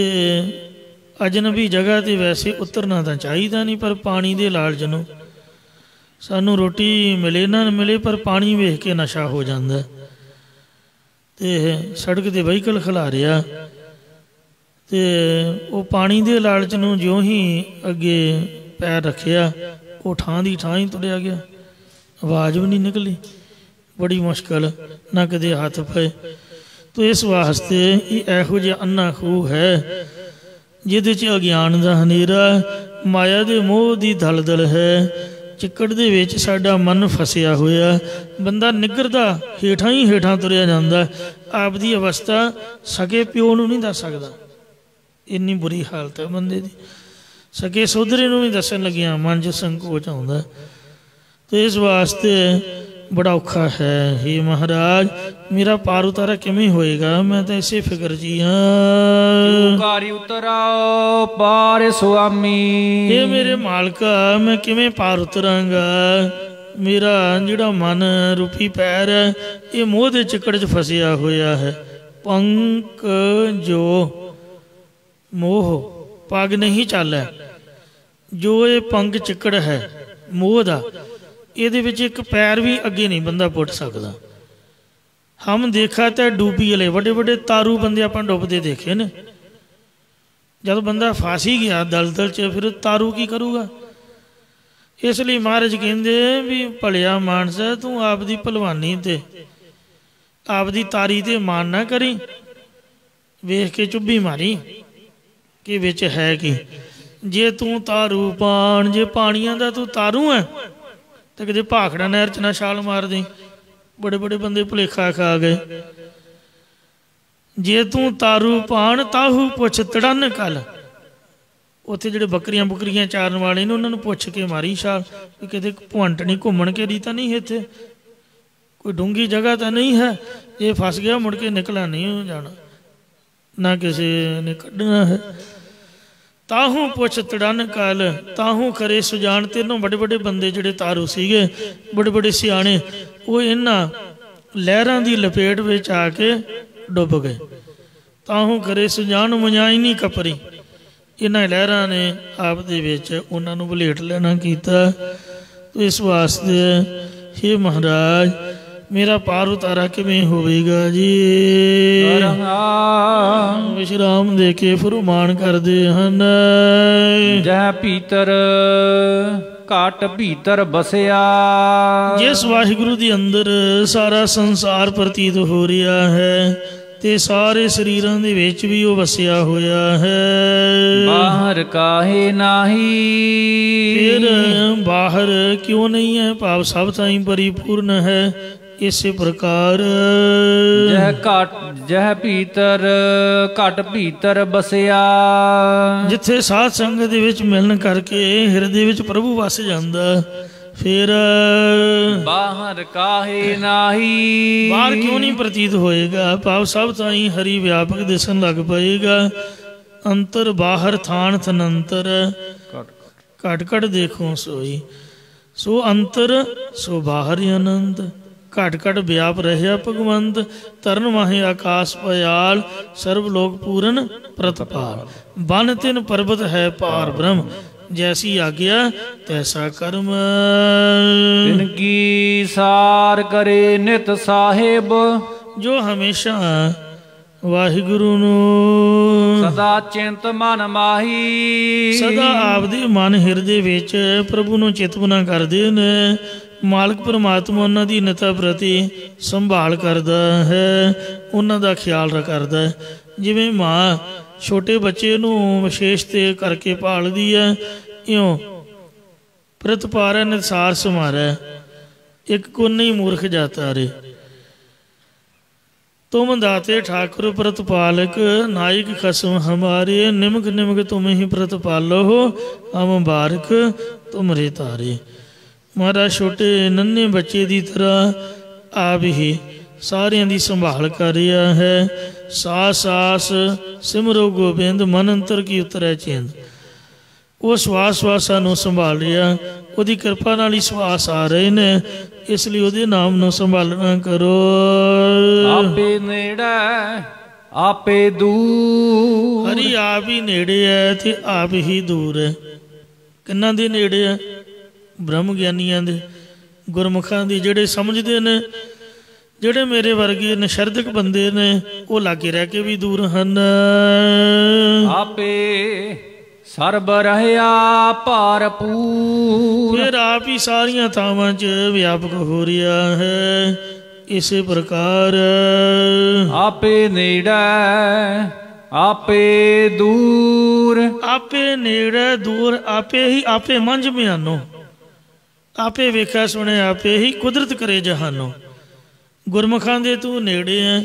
अजनबी जगह ते वैसे उतरना तो चाहिए नहीं, पर पानी दे लालच नूं सानूं रोटी मिले ना मिले, पर पानी वेख के नशा हो जाता। तो सड़क ते वहीकल खिलारिया, तो वो पानी दे लालच नूं ज्यों ही अगे पैर रखिया, वो थां दी थां ही तुरिया गया। आवाज़ भी नहीं निकली, बड़ी मुश्किल, ना कदे हथ पे। तो इस वास्ते इहो जिहा अन्ना खूह है जिहदे च अज्ञान दा हनेरा, माया दे मोह दी दलदल है। चिक्कड़ दे विच साडा मन फसिया होया, बंदा निगरदा हेठां ही हेठां तुरिया जांदा। आप दी अवस्था सके प्यो नूं नहीं दस सकदा, इन्नी बुरी हालत है बंदे दी। सके सोधरे नूं भी दसन लगिया मन च संकोच आउंदा। तो इस वास्ते बड़ा औखा है। हे महाराज, मेरा पार उतारा किमें होएगा? मैं तो इसे फिक्र जी हाँ। कारी उतराओ पार सुआमी। हे मेरे मालका, मैं किमें पार उतरांगा? मेरा जिहड़ा मन रूपी पैर है, ये मोह दे चिक्कड़ च फसिया होया है। पंक जो मोह पग नहीं चालै, जो ये पंग चिक्कड़ है मोह दा, ਇਹਦੇ ਵਿੱਚ एक पैर भी अगे नहीं बंदा पुट सकता। हम देखा तो डूबी वाले बड़े बड़े तारू बंदे आप डुबते देखे ने। जब बंदा फस ही गया दलदल च, फिर तारू की करूगा? इसलिए महाराज कहते भी भलिया मानस तू आप दी भलवानी ते आप दी तारी ते मान ना करी, वेख के चुब्भी मारी कि विच है कि। जे तू तारू पान, जे पानियां दा तू तारू है तो कदे भाखड़ा नहर च ना छाल मार दी। बड़े बड़े बंदे भुलेखा खा गए। जे तू तारू पान ताहू पुछ तड़न कल, उत्थे जिहड़े बकरियां बुकरियां चारन वाले ने उन्होंने पुछ के मारी छाल कि किते भुंटनी घूमन घेरी तो नहीं, इत्थे कोई डूंगी जगह तो नहीं है, ये फस गया मुड़ के निकला नहीं जाना, ना किसी ने कढ़ना है। ताहू पुछ तड़न कल ताहू करे सुजान। तीनों बड़े बड़े बंदे जिहड़े तारू सीगे, बड़े बड़े सियाणे, वो इन्हां लहरां दी लपेट विच आके डुब गए। ताहू करे सुजान मुंजाई नहीं कपरी, इन्हां लहरां ने आप दे विच उन्हां नूं वलेट लेना कीता। तो इस वास्ते हे महाराज, मेरा पार उतारा किवें होवेगा जी? विश्राम दे के फरमान करदे हन। जह भीतर घट भीतर बसिया। जिस वाहिगुरु दे अंदर सारा संसार प्रतीत हो रहा है, ते सारे शरीरां दे विच भी वो वसिया होया है। बाहर काहे नाही। फिर बाहर क्यों नहीं है? भाव सब ताईं परिपूर्ण है। इस प्रकार जह भीतर घट भीतर बसिया। जिथे साध संगत दे विच मिलन करके हिरदे विच प्रभु वस जांदा, फिर बाहर काहे नाही। बाहर क्यों नहीं प्रतीत होएगा? भाव सब ताईं हरि व्यापक दिसन लग पएगा। अंतर बाहर थान थनंतर, घट घट देखो सोई। सो अंतर सो बाहर अनंत, घट घट व्याप रहा भगवंत। तरन माहे आकाश पयाल, सर्व लोक पूरन प्रतपाल। बन तिन पर्वत है पार ब्रह्म, जैसी आज्ञा तैसा कर्म। तिनकी सार करे नित साहिब, जो हमेशा वाहिगुरु नू सदा चिंत मन माही। सदा आपदे मन हिरदे विच प्रभु नू चितवना करदे ने। मालिक परमात्मा उन्हां दी निता प्रति संभाल करदा है, उन्हां दा ख्याल करदा है। जिवें माँ छोटे बच्चे नू विशेष ते करके पालदी है, इउं प्रतपारै निसार समारै, एक को नहीं मूर्ख जाता रे। तुम दाते ठाकुर प्रतिपालक नायक खसम हमारे निमक निमक तुम ही प्रतिपालो हो हम बारक तुमरे तारे। महाराज छोटे नन्हे बच्चे की तरह आप ही सारिਆਂ ਦੀ संभाल कर रहा है। सास सास सिमरो गोबिंद मन अंतर की उतरै चेंद। वो सवास सवास सानू संभाल रहा, ਉਹਦੀ ਕਿਰਪਾ ਨਾਲ ਹੀ ਸਵਾਸ ਆ ਰਹੇ ਨੇ, ਇਸ ਲਈ ਉਹਦੇ ਨਾਮ ਨੂੰ ਸੰਭਾਲਣਾ ਕਰੋ। ਆਪੇ ਨੇੜੇ ਆਪੇ ਦੂਰ। ਹਰੀ ਆਪ ਹੀ ਨੇੜੇ ਹੈ ਤੇ ਆਪ ਹੀ ਦੂਰ ਹੈ। ਕਿੰਨਾਂ ਦੇ ਨੇੜੇ ਹੈ? ਬ੍ਰਹਮ ਗਿਆਨੀਆਂ ਦੇ, ਗੁਰਮੁਖਾਂ ਦੇ, ਜਿਹੜੇ ਸਮਝਦੇ ਨੇ। ਜਿਹੜੇ ਮੇਰੇ ਵਰਗੇ ਨਸ਼ਰਦਕ ਬੰਦੇ ਨੇ ਉਹ ਲਾਗੇ ਰਹਿ ਕੇ ਵੀ ਦੂਰ ਹਨ। ਆਪੇ ਸਰਬ ਰਹਿਆ ਭਰਪੂਰ। ਫਿਰ ਆਪ ਹੀ ਸਾਰੀਆਂ ਥਾਵਾਂ 'ਚ ਵਿਆਪਕ ਹੋ ਰਿਹਾ ਹੈ। ਇਸੇ ਪ੍ਰਕਾਰ ਆਪੇ ਨੇੜੇ ਆਪੇ ਦੂਰ। ਆਪੇ ਨੇੜੇ ਦੂਰ, ਆਪੇ ਹੀ ਆਪੇ ਮੰਝ ਮਿਆਨੋ। ਆਪੇ ਵੇਖਿਆ ਸੁਣਿਆ, ਆਪੇ ਹੀ ਕੁਦਰਤ ਕਰੇ ਜਹਾਨੋ। ਗੁਰਮੁਖਾਂ ਦੇ ਤੂੰ ਨੇੜੇ ਹੈ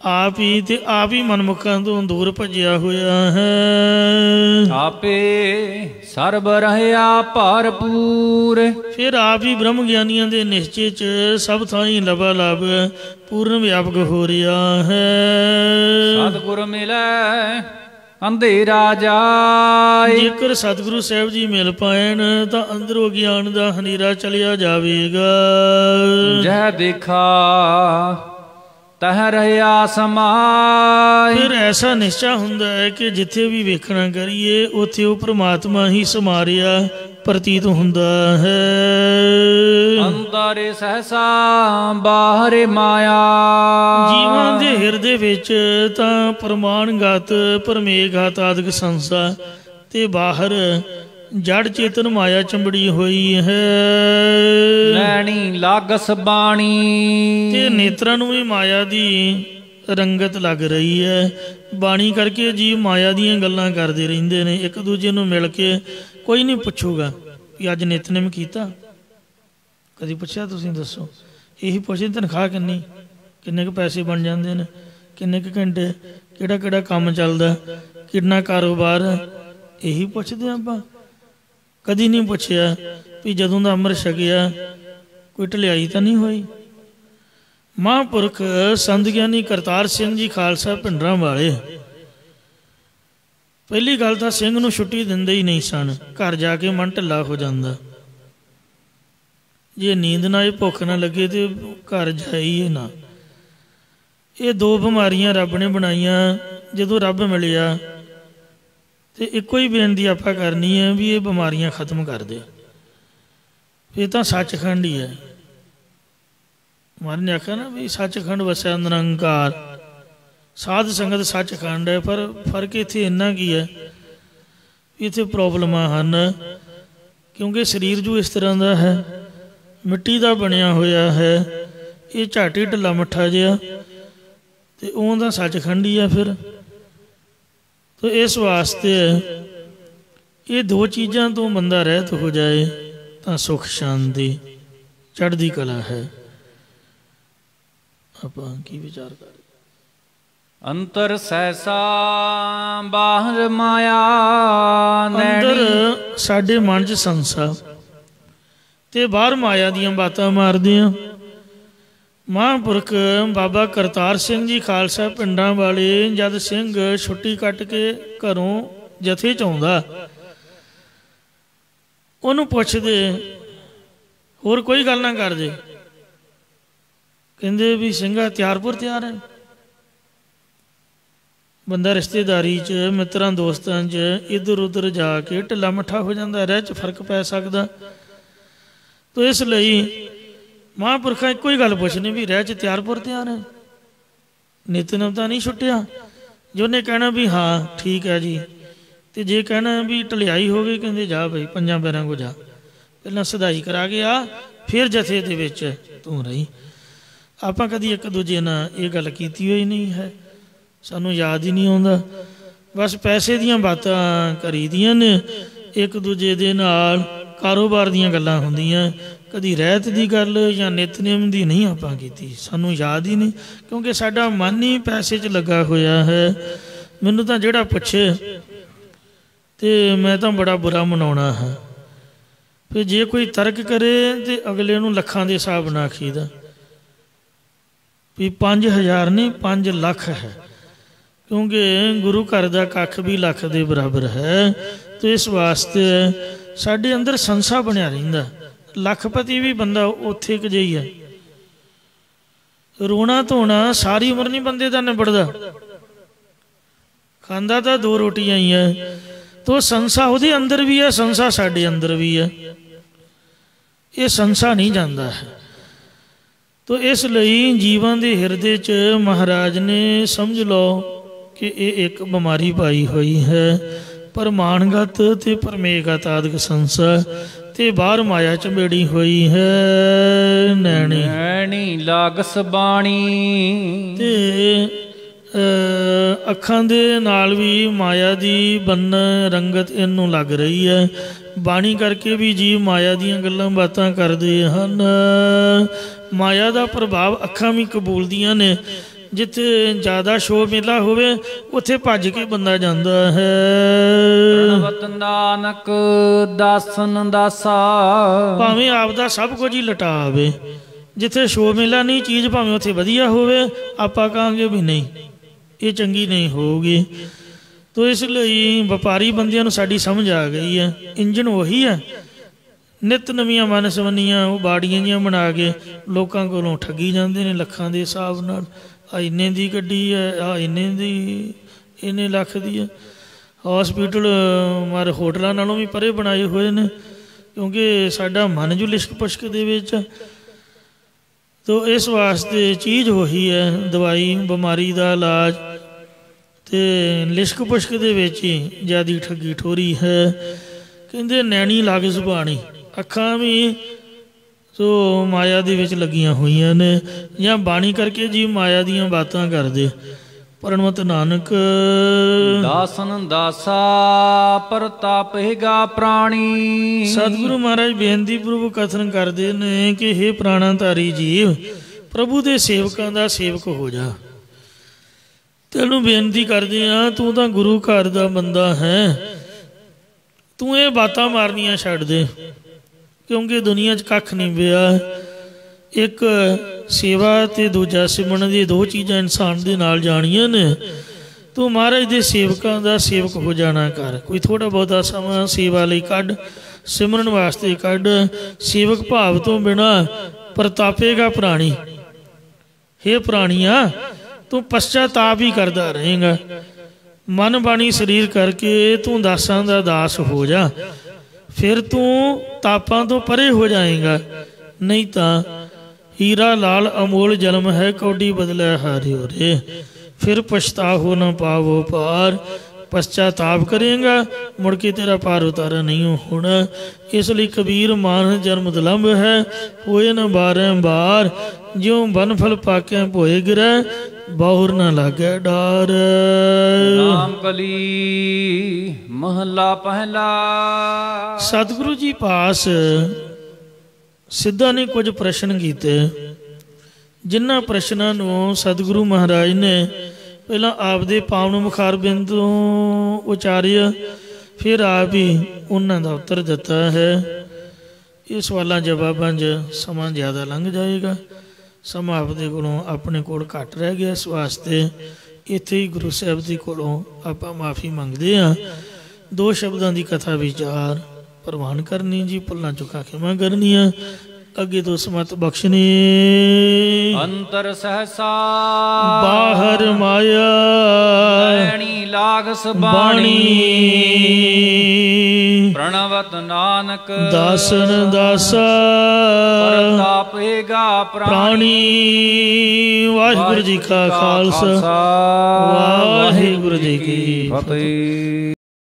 ਆਪ ਹੀ, ਤੇ ਆਪ ਹੀ ਮਨਮੁਖਾਂ ਤੋਂ ਦੂਰ ਭੱਜਿਆ ਹੋਇਆ ਹੈ। ਆਪੇ ਸਰਬ ਰਹਿਆ ਭਰਪੂਰ। ਫਿਰ ਆਪ ਹੀ ਬ੍ਰਹਮ ਗਿਆਨੀਆਂ ਦੇ ਨਿਸ਼ਚੇ 'ਚ ਸਭ ਥਾਈਂ ਲਬਾ ਲਬ ਪੂਰਨ ਵਿਆਪਕ ਹੋ ਰਿਹਾ ਹੈ। ਸਤਿਗੁਰ ਮਿਲੈ ਅੰਧੇਰਾ ਜਾਏ। ਜੇਕਰ ਸਤਿਗੁਰੂ ਸਾਹਿਬ ਜੀ ਮਿਲ ਪਾਇਣ ਤਾਂ ਅੰਦਰੋਂ ਗਿਆਨ ਦਾ ਹਨੇਰਾ ਚਲਿਆ ਜਾਵੇਗਾ। ਜਹ ਦੇਖਾ ਤਹ ਰਹਿਆ ਸਮਾਏ। ਫਿਰ ਐਸਾ ਨਿਸ਼ਚਾ ਹੁੰਦਾ ਹੈ ਕਿ ਜਿੱਥੇ ਵੀ ਵੇਖਣਾ ਕਰੀਏ ਉੱਥੇ ਉਹ ਪ੍ਰਮਾਤਮਾ ਹੀ ਸਮਾ ਰਿਹਾ ਪ੍ਰਤੀਤ ਹੁੰਦਾ ਹੈ। ਅੰਦਰ ਸਹਸਾ ਬਾਹਰ ਮਾਇਆ। ਜੀਵਾਂ ਦੇ ਹਿਰਦੇ ਵਿੱਚ ਤਾਂ ਪ੍ਰਮਾਣਗਤ ਪਰਮੇਘਾਤ ਆਦਿਕ ਸੰਸਾ ਤੇ ਬਾਹਰ ਜੜ ਚੇਤਨ ਮਾਇਆ ਚੰਬੜੀ ਹੋਈ ਹੈ। ਲੈਣੀ ਲਾਗਸ ਬਾਣੀ। ਤੇ ਨੇਤਰਾਂ ਨੂੰ ਵੀ ਮਾਇਆ ਦੀ ਰੰਗਤ ਲੱਗ ਰਹੀ ਹੈ। ਬਾਣੀ ਕਰਕੇ ਜੀਵ ਮਾਇਆ ਦੀਆਂ ਗੱਲਾਂ ਕਰਦੇ ਰਹਿੰਦੇ ਨੇ। ਇੱਕ ਦੂਜੇ ਨੂੰ ਮਿਲ ਕੇ ਕੋਈ ਨਹੀਂ ਪੁੱਛੂਗਾ ਕਿ ਅੱਜ ਨਿਤਨੇਮ ਕੀਤਾ, ਕਦੀ ਪੁੱਛਿਆ? ਤੁਸੀਂ ਦੱਸੋ। ਇਹੀ ਪੁੱਛਦੇ ਤਨਖਾਹ ਕਿੰਨੀ, ਕਿੰਨੇ ਕੁ ਪੈਸੇ ਬਣ ਜਾਂਦੇ ਨੇ, ਕਿੰਨੇ ਕੁ ਘੰਟੇ, ਕਿਹੜਾ ਕਿਹੜਾ ਕੰਮ ਚੱਲਦਾ, ਕਿੰਨਾ ਕਾਰੋਬਾਰ, ਇਹੀ ਪੁੱਛਦੇ ਆਪਾਂ। ਕਦੀ ਨਹੀਂ ਪੁੱਛਿਆ ਵੀ ਜਦੋਂ ਦਾ ਅੰਮ੍ਰਿਤ ਛਕਿਆ ਕੋਈ ਢਲਿਆਈ ਤਾਂ ਨਹੀਂ ਹੋਈ। ਮਹਾਂਪੁਰਖ ਸੰਤ ਗਿਆਨੀ ਕਰਤਾਰ ਸਿੰਘ ਜੀ ਖਾਲਸਾ ਭਿੰਡਰਾਂ ਵਾਲੇ ਪਹਿਲੀ ਗੱਲ ਤਾਂ ਸਿੰਘ ਨੂੰ ਛੁੱਟੀ ਦਿੰਦੇ ਹੀ ਨਹੀਂ ਸਨ। ਘਰ ਜਾ ਕੇ ਮਨ ਢਿੱਲਾ ਹੋ ਜਾਂਦਾ। ਜੇ ਨੀਂਦ ਨਾ ਆਏ, ਭੁੱਖ ਨਾ ਲੱਗੇ ਤੇ ਘਰ ਜਾਈਏ ਨਾ। ਇਹ ਦੋ ਬਿਮਾਰੀਆਂ ਰੱਬ ਨੇ ਬਣਾਈਆਂ। ਜਦੋਂ ਰੱਬ ਮਿਲਿਆ ਤੇ ਇੱਕੋ ਹੀ ਬੇਨਤੀ ਆਪਾਂ ਕਰਨੀ ਹੈ ਵੀ ਇਹ ਬਿਮਾਰੀਆਂ ਖਤਮ ਕਰ ਦੇ। ਇਹ ਤਾਂ ਸੱਚਖੰਡ ਹੀ ਹੈ। ਮਹਾਰਾਜ ਨੇ ਆਖਿਆ ਨਾ ਵੀ ਸੱਚਖੰਡ ਵਸਿਆ ਨਿਰੰਕਾਰ। ਸਾਧ ਸੰਗਤ ਸੱਚਖੰਡ ਹੈ, ਪਰ ਫਰਕ ਇੱਥੇ ਇੰਨਾ ਕੀ ਹੈ ਵੀ ਇੱਥੇ ਪ੍ਰੋਬਲਮਾਂ ਹਨ। ਕਿਉਂਕਿ ਸਰੀਰ ਜੋ ਇਸ ਤਰ੍ਹਾਂ ਦਾ ਹੈ, ਮਿੱਟੀ ਦਾ ਬਣਿਆ ਹੋਇਆ ਹੈ, ਇਹ ਝਾਟੀ ਢਿੱਲਾ ਮੱਠਾ ਜਿਹਾ, ਤੇ ਉਹ ਤਾਂ ਸੱਚਖੰਡ ਹੀ ਆ। ਫਿਰ तो इस वास्ते ये दो चीज़ों तो बंदा रहत हो जाए तो सुख शांति चढ़ती कला है। आप की विचार कर? अंतर सहसा बाहर माया। अंदर साडे मन च संसा ते बाहर माया दियां बातां मारदियां। महापुरख बाबा करतार सिंह जी खालसा पिंडां वाले जद सिंह छुट्टी कट के घरों जथे च आउंदा, उहनूं पुछदे होर कोई गल ना करदे, कहंदे भी सिंघा त्यारपुर तैयार है। बंदा रिश्तेदारी च मित्रां दोस्तां च इधर उधर जाके ढिला मट्ठा हो जाता, रह च फर्क पै सकदा। तो इसलिए महापुरखा एको ही गल पुछनी भी रह च त्यारपुर तैयार है, नितनेम तां नहीं छुट्टिया। जो उन्हें कहना भी हाँ ठीक है जी, तो जे कहना भी ढलियाई हो गई, कहते जा भाई पंजां पैरां को जा, पहलां सदाई करा के आ, फिर जथे दे विच तूं रही। आपां कदी एक दूजे नाल ये गल कीती होई नहीं है, सानूं याद ही नहीं आउंदा। बस पैसे दियां बातां करी दियां ने, एक दूजे दे नाल ਕਾਰੋਬਾਰ ਦੀਆਂ ਗੱਲਾਂ ਹੁੰਦੀਆਂ, ਕਦੀ ਰਹਿਤ ਦੀ ਗੱਲ ਜਾਂ ਨਿਤਨੇਮ ਦੀ ਨਹੀਂ ਆਪਾਂ ਕੀਤੀ, ਸਾਨੂੰ ਯਾਦ ਹੀ ਨਹੀਂ, ਕਿਉਂਕਿ ਸਾਡਾ ਮਨ ਹੀ ਪੈਸੇ 'ਚ ਲੱਗਾ ਹੋਇਆ ਹੈ। ਮੈਨੂੰ ਤਾਂ ਜਿਹੜਾ ਪੁੱਛੇ ਤੇ ਮੈਂ ਤਾਂ ਬੜਾ ਬੁਰਾ ਮਨਾਉਣਾ ਹੈ। ਫਿਰ ਜੇ ਕੋਈ ਤਰਕ ਕਰੇ ਤੇ ਅਗਲੇ ਨੂੰ ਲੱਖਾਂ ਦੇ ਹਿਸਾਬ ਨਾਲ ਆਖੀਦਾ ਵੀ 5000 ਨਹੀਂ 5 ਲੱਖ ਹੈ, ਕਿਉਂਕਿ ਗੁਰੂ ਘਰ ਦਾ ਕੱਖ ਵੀ ਲੱਖ ਦੇ ਬਰਾਬਰ ਹੈ। ਤੇ ਇਸ ਵਾਸਤੇ ਸਾਡੇ ਅੰਦਰ ਸੰਸਾ ਬਣਿਆ ਰਹਿੰਦਾ। ਲੱਖਪਤੀ ਵੀ ਬੰਦਾ ਉੱਥੇ ਕੁ ਜਿਹੀ ਹੈ, ਰੋਣਾ ਧੋਣਾ ਸਾਰੀ ਉਮਰ ਨਹੀਂ ਬੰਦੇ ਦਾ ਨਿਬੜਦਾ, ਖਾਂਦਾ ਤਾਂ 2 ਰੋਟੀਆਂ ਹੀ ਹੈ। ਤੋ ਸੰਸਾ ਉਹਦੇ ਅੰਦਰ ਵੀ ਹੈ, ਸੰਸਾ ਸਾਡੇ ਅੰਦਰ ਵੀ ਹੈ, ਇਹ ਸੰਸਾ ਨਹੀਂ ਜਾਂਦਾ ਹੈ। ਤੋ ਇਸ ਲਈ ਜੀਵਾਂ ਦੇ ਹਿਰਦੇ 'ਚ ਮਹਾਰਾਜ ਨੇ ਸਮਝ ਲਓ ਕਿ ਇਹ ਇੱਕ ਬਿਮਾਰੀ ਪਾਈ ਹੋਈ ਹੈ, ਪ੍ਰਮਾਣਗਤ ਤੇ ਪਰਮੇਗਤ ਆਦਿਕ ਸੰਸਾ, ਤੇ ਬਾਹਰ ਮਾਇਆ ਚੰਬੇੜੀ ਹੋਈ ਹੈ। ਨੈਣੀ ਲਾਗਸ ਬਾਣੀ, ਤੇ ਅੱਖਾਂ ਦੇ ਨਾਲ ਵੀ ਮਾਇਆ ਦੀ ਬੰਨ ਰੰਗਤ ਇਹਨੂੰ ਲੱਗ ਰਹੀ ਹੈ। ਬਾਣੀ ਕਰਕੇ ਵੀ ਜੀਵ ਮਾਇਆ ਦੀਆਂ ਗੱਲਾਂ ਬਾਤਾਂ ਕਰਦੇ ਹਨ। ਮਾਇਆ ਦਾ ਪ੍ਰਭਾਵ ਅੱਖਾਂ ਵੀ ਕਬੂਲਦੀਆਂ ਨੇ। ਜਿੱਥੇ ਜ਼ਿਆਦਾ ਸ਼ੋਅ ਮੇਲਾ ਹੋਵੇ ਉੱਥੇ ਭੱਜ ਕੇ ਬੰਦਾ ਜਾਂਦਾ ਹੈ। ਪ੍ਰਣਵਤ ਨਾਨਕ ਦਾਸਨ ਦਾਸਾ, ਭਾਵੇਂ ਆਪਦਾ ਸਭ ਕੁਝ ਹੀ ਲਟਾ ਆਵੇ, ਜਿੱਥੇ ਸ਼ੋਅ ਮੇਲਾ ਨਹੀਂ, ਚੀਜ਼ ਭਾਵੇਂ ਉੱਥੇ ਵਧੀਆ ਹੋਵੇ, ਆਪਾਂ ਕਹਾਂਗੇ ਵੀ ਨਹੀਂ ਇਹ ਚੰਗੀ ਨਹੀਂ ਹੋਊਗੀ। ਤੋ ਇਸ ਲਈ ਵਪਾਰੀ ਬੰਦਿਆਂ ਨੂੰ ਸਾਡੀ ਸਮਝ ਆ ਗਈ ਹੈ, ਇੰਜਣ ਉਹੀ ਹੈ। ਨਿਤ ਨਵੀਆਂ ਮਨਸਵੰਨੀਆਂ ਉਹ ਬਾੜੀਆਂ ਜਿਹੀਆਂ ਬਣਾ ਕੇ ਲੋਕਾਂ ਕੋਲੋਂ ਠੱਗੀ ਜਾਂਦੇ ਨੇ ਲੱਖਾਂ ਦੇ ਹਿਸਾਬ ਨਾਲ। ਆ ਇੰਨੇ ਦੀ ਗੱਡੀ ਹੈ, ਆ ਇੰਨੇ ਦੀ, ਇੰਨੇ ਲੱਖ ਦੀ ਹੈ। ਹੌਸਪੀਟਲ ਮਾਰ ਹੋਟਲਾਂ ਨਾਲੋਂ ਵੀ ਪਰੇ ਬਣਾਏ ਹੋਏ ਨੇ, ਕਿਉਂਕਿ ਸਾਡਾ ਮਨ ਜੋ ਲਿਸ਼ਕ ਪੁਸ਼ਕ ਦੇ ਵਿੱਚ। ਤੋ ਇਸ ਵਾਸਤੇ ਚੀਜ਼ ਉਹੀ ਹੈ, ਦਵਾਈ ਬਿਮਾਰੀ ਦਾ ਇਲਾਜ, ਤੇ ਲਿਸ਼ਕ ਪੁਸ਼ਕ ਦੇ ਵਿੱਚ ਹੀ ਜ਼ਿਆਦੀ ਠੱਗੀ ਠੋਰੀ ਹੈ। ਕਹਿੰਦੇ ਨੈਣੀ ਲਾਗਸ ਬਾਣੀ, ਅੱਖਾਂ ਵੀ ਸੋ ਮਾਇਆ ਦੇ ਵਿੱਚ ਲੱਗੀਆਂ ਹੋਈਆਂ ਨੇ, ਜਾਂ ਬਾਣੀ ਕਰਕੇ ਜੀ ਮਾਇਆ ਦੀਆਂ ਬਾਤਾਂ ਕਰਦੇ। ਪ੍ਰਣਵਤ ਨਾਨਕ ਦਾਸਨ ਦਾਸਾ, ਪ੍ਰਤਾਪੇਗਾ ਪ੍ਰਾਣੀ। ਸਤਿਗੁਰੂ ਮਹਾਰਾਜ ਬੇਨਤੀ ਪੂਰਵਕ ਕਥਨ ਕਰਦੇ ਨੇ ਕਿ ਹੇ ਪ੍ਰਾਣਾਧਾਰੀ ਜੀਵ, ਪ੍ਰਭੂ ਦੇ ਸੇਵਕਾਂ ਦਾ ਸੇਵਕ ਹੋ ਜਾ। ਤੈਨੂੰ ਬੇਨਤੀ ਕਰਦੇ ਹਾਂ, ਤੂੰ ਤਾਂ ਗੁਰੂ ਘਰ ਦਾ ਬੰਦਾ ਹੈ, ਤੂੰ ਇਹ ਬਾਤਾਂ ਮਾਰਨੀਆਂ ਛੱਡ ਦੇ, ਕਿਉਂਕਿ ਦੁਨੀਆ 'ਚ ਕੱਖ ਨਹੀਂ ਪਿਆ। ਇੱਕ ਸੇਵਾ ਤੇ ਦੂਜਾ ਸਿਮਰਨ ਦੀ 2 ਚੀਜ਼ਾਂ ਇਨਸਾਨ ਦੇ ਨਾਲ ਜਾਣੀਆਂ ਨੇ। ਤੂੰ ਮਹਾਰਾਜ ਦੇ ਸੇਵਕਾਂ ਦਾ ਸੇਵਕ ਹੋ ਜਾਣਾ ਕਰ। ਕੋਈ ਥੋੜ੍ਹਾ ਬਹੁਤਾ ਸਮਾਂ ਸੇਵਾ ਲਈ ਕੱਢ, ਸਿਮਰਨ ਵਾਸਤੇ ਕੱਢ। ਸੇਵਕ ਭਾਵ ਤੋਂ ਬਿਨਾਂ ਪ੍ਰਤਾਪੇਗਾ ਪ੍ਰਾਣੀ। ਹੇ ਪ੍ਰਾਣੀਆ, ਤੂੰ ਪਛਤਾਤਾਪ ਹੀ ਕਰਦਾ ਰਹੇਗਾ। ਮਨ ਬਾਣੀ ਸਰੀਰ ਕਰਕੇ ਤੂੰ ਦਾਸਾਂ ਦਾ ਦਾਸ ਹੋ ਜਾ, ਫਿਰ ਤੂੰ ਤਾਪਾਂ ਤੋਂ ਪਰੇ ਹੋ ਜਾਏਗਾ। ਨਹੀਂ ਤਾਂ ਹੀਰਾ ਲਾਲ ਅਮੋਲ ਜਨਮ ਹੈ, ਕੌਡੀ ਬਦਲੇ ਹਾਰਿਓ ਰੇ। ਫਿਰ ਪਛਤਾਹੋ ਨਾ ਪਾਵੋ ਪਾਰ। ਪਛਤਾਤਾਪ ਕਰੇਗਾ, ਮੁੜ ਕੇ ਤੇਰਾ ਪਾਰ ਉਤਾਰਾ ਨਹੀਂ ਹੋਣਾ। ਇਸ ਲਈ ਕਬੀਰ ਮਾਨ ਜਨਮ ਦੁਲੰਭ ਹੈ, ਹੋਏ ਨਾ ਬਾਰੰਬਾਰ। ਜਿਉਂ ਬਨ ਫਲ ਪਾਕਿਆ ਭੋਏ ਗਿਰੈ, ਬਾਹੁਰ ਨਾ ਲਾਗੇ ਡਾਰ। ਨਾਮ ਕਲੀ ਮਹਲਾ ਪਹਿਲਾ। ਸਤਿਗੁਰੂ ਜੀ ਪਾਸ ਸਿੱਧਾ ਨੇ ਕੁਝ ਪ੍ਰਸ਼ਨ ਕੀਤੇ, ਜਿਨ੍ਹਾਂ ਪ੍ਰਸ਼ਨਾਂ ਨੂੰ ਸਤਿਗੁਰੂ ਮਹਾਰਾਜ ਨੇ ਪਹਿਲਾਂ ਆਪਦੇ ਪਾਵਨ ਮੁਖਾਰ ਬਿੰਦ ਤੋਂ ਉਚਾਰਿਆ, ਫਿਰ ਆਪ ਹੀ ਉਹਨਾਂ ਦਾ ਉੱਤਰ ਦਿੱਤਾ ਹੈ। ਇਹ ਸਵਾਲਾਂ ਜਵਾਬਾਂ 'ਚ ਸਮਾਂ ਜ਼ਿਆਦਾ ਲੰਘ ਜਾਏਗਾ, ਸਮਾਂ ਆਪਦੇ ਕੋਲੋਂ ਆਪਣੇ ਕੋਲ ਘੱਟ ਰਹਿ ਗਿਆ। ਇਸ ਵਾਸਤੇ ਇੱਥੇ ਹੀ ਗੁਰੂ ਸਾਹਿਬ ਜੀ ਕੋਲੋਂ ਆਪਾਂ ਮਾਫੀ ਮੰਗਦੇ ਹਾਂ। 2 ਸ਼ਬਦਾਂ ਦੀ ਕਥਾ ਵਿਚਾਰ ਪ੍ਰਵਾਨ ਕਰਨੀ ਜੀ, ਭੁੱਲਾਂ ਚੁੱਕਾਂ ਖਿਮਾ ਕਰਨੀਆਂ, ਅੱਗੇ ਤੋਂ ਸਮਤ ਬਖਸ਼ਣੀ। ਅੰਤਰ ਸਹਸਾ ਬਾਹਰ ਮਾਇਆ, ਨੈਣੀ ਲਾਗਸ ਬਾਣੀ। ਪ੍ਰਣਵਤ ਨਾਨਕ ਦਾਸਨ ਦਾਸਾ, ਪ੍ਰਤਾਪੇਗਾ ਪ੍ਰਾਣੀ। ਵਾਹਿਗੁਰੂ ਜੀ ਕਾ ਖਾਲਸਾ, ਵਾਹਿਗੁਰੂ ਜੀ ਕੀ ਫਤਿਹ।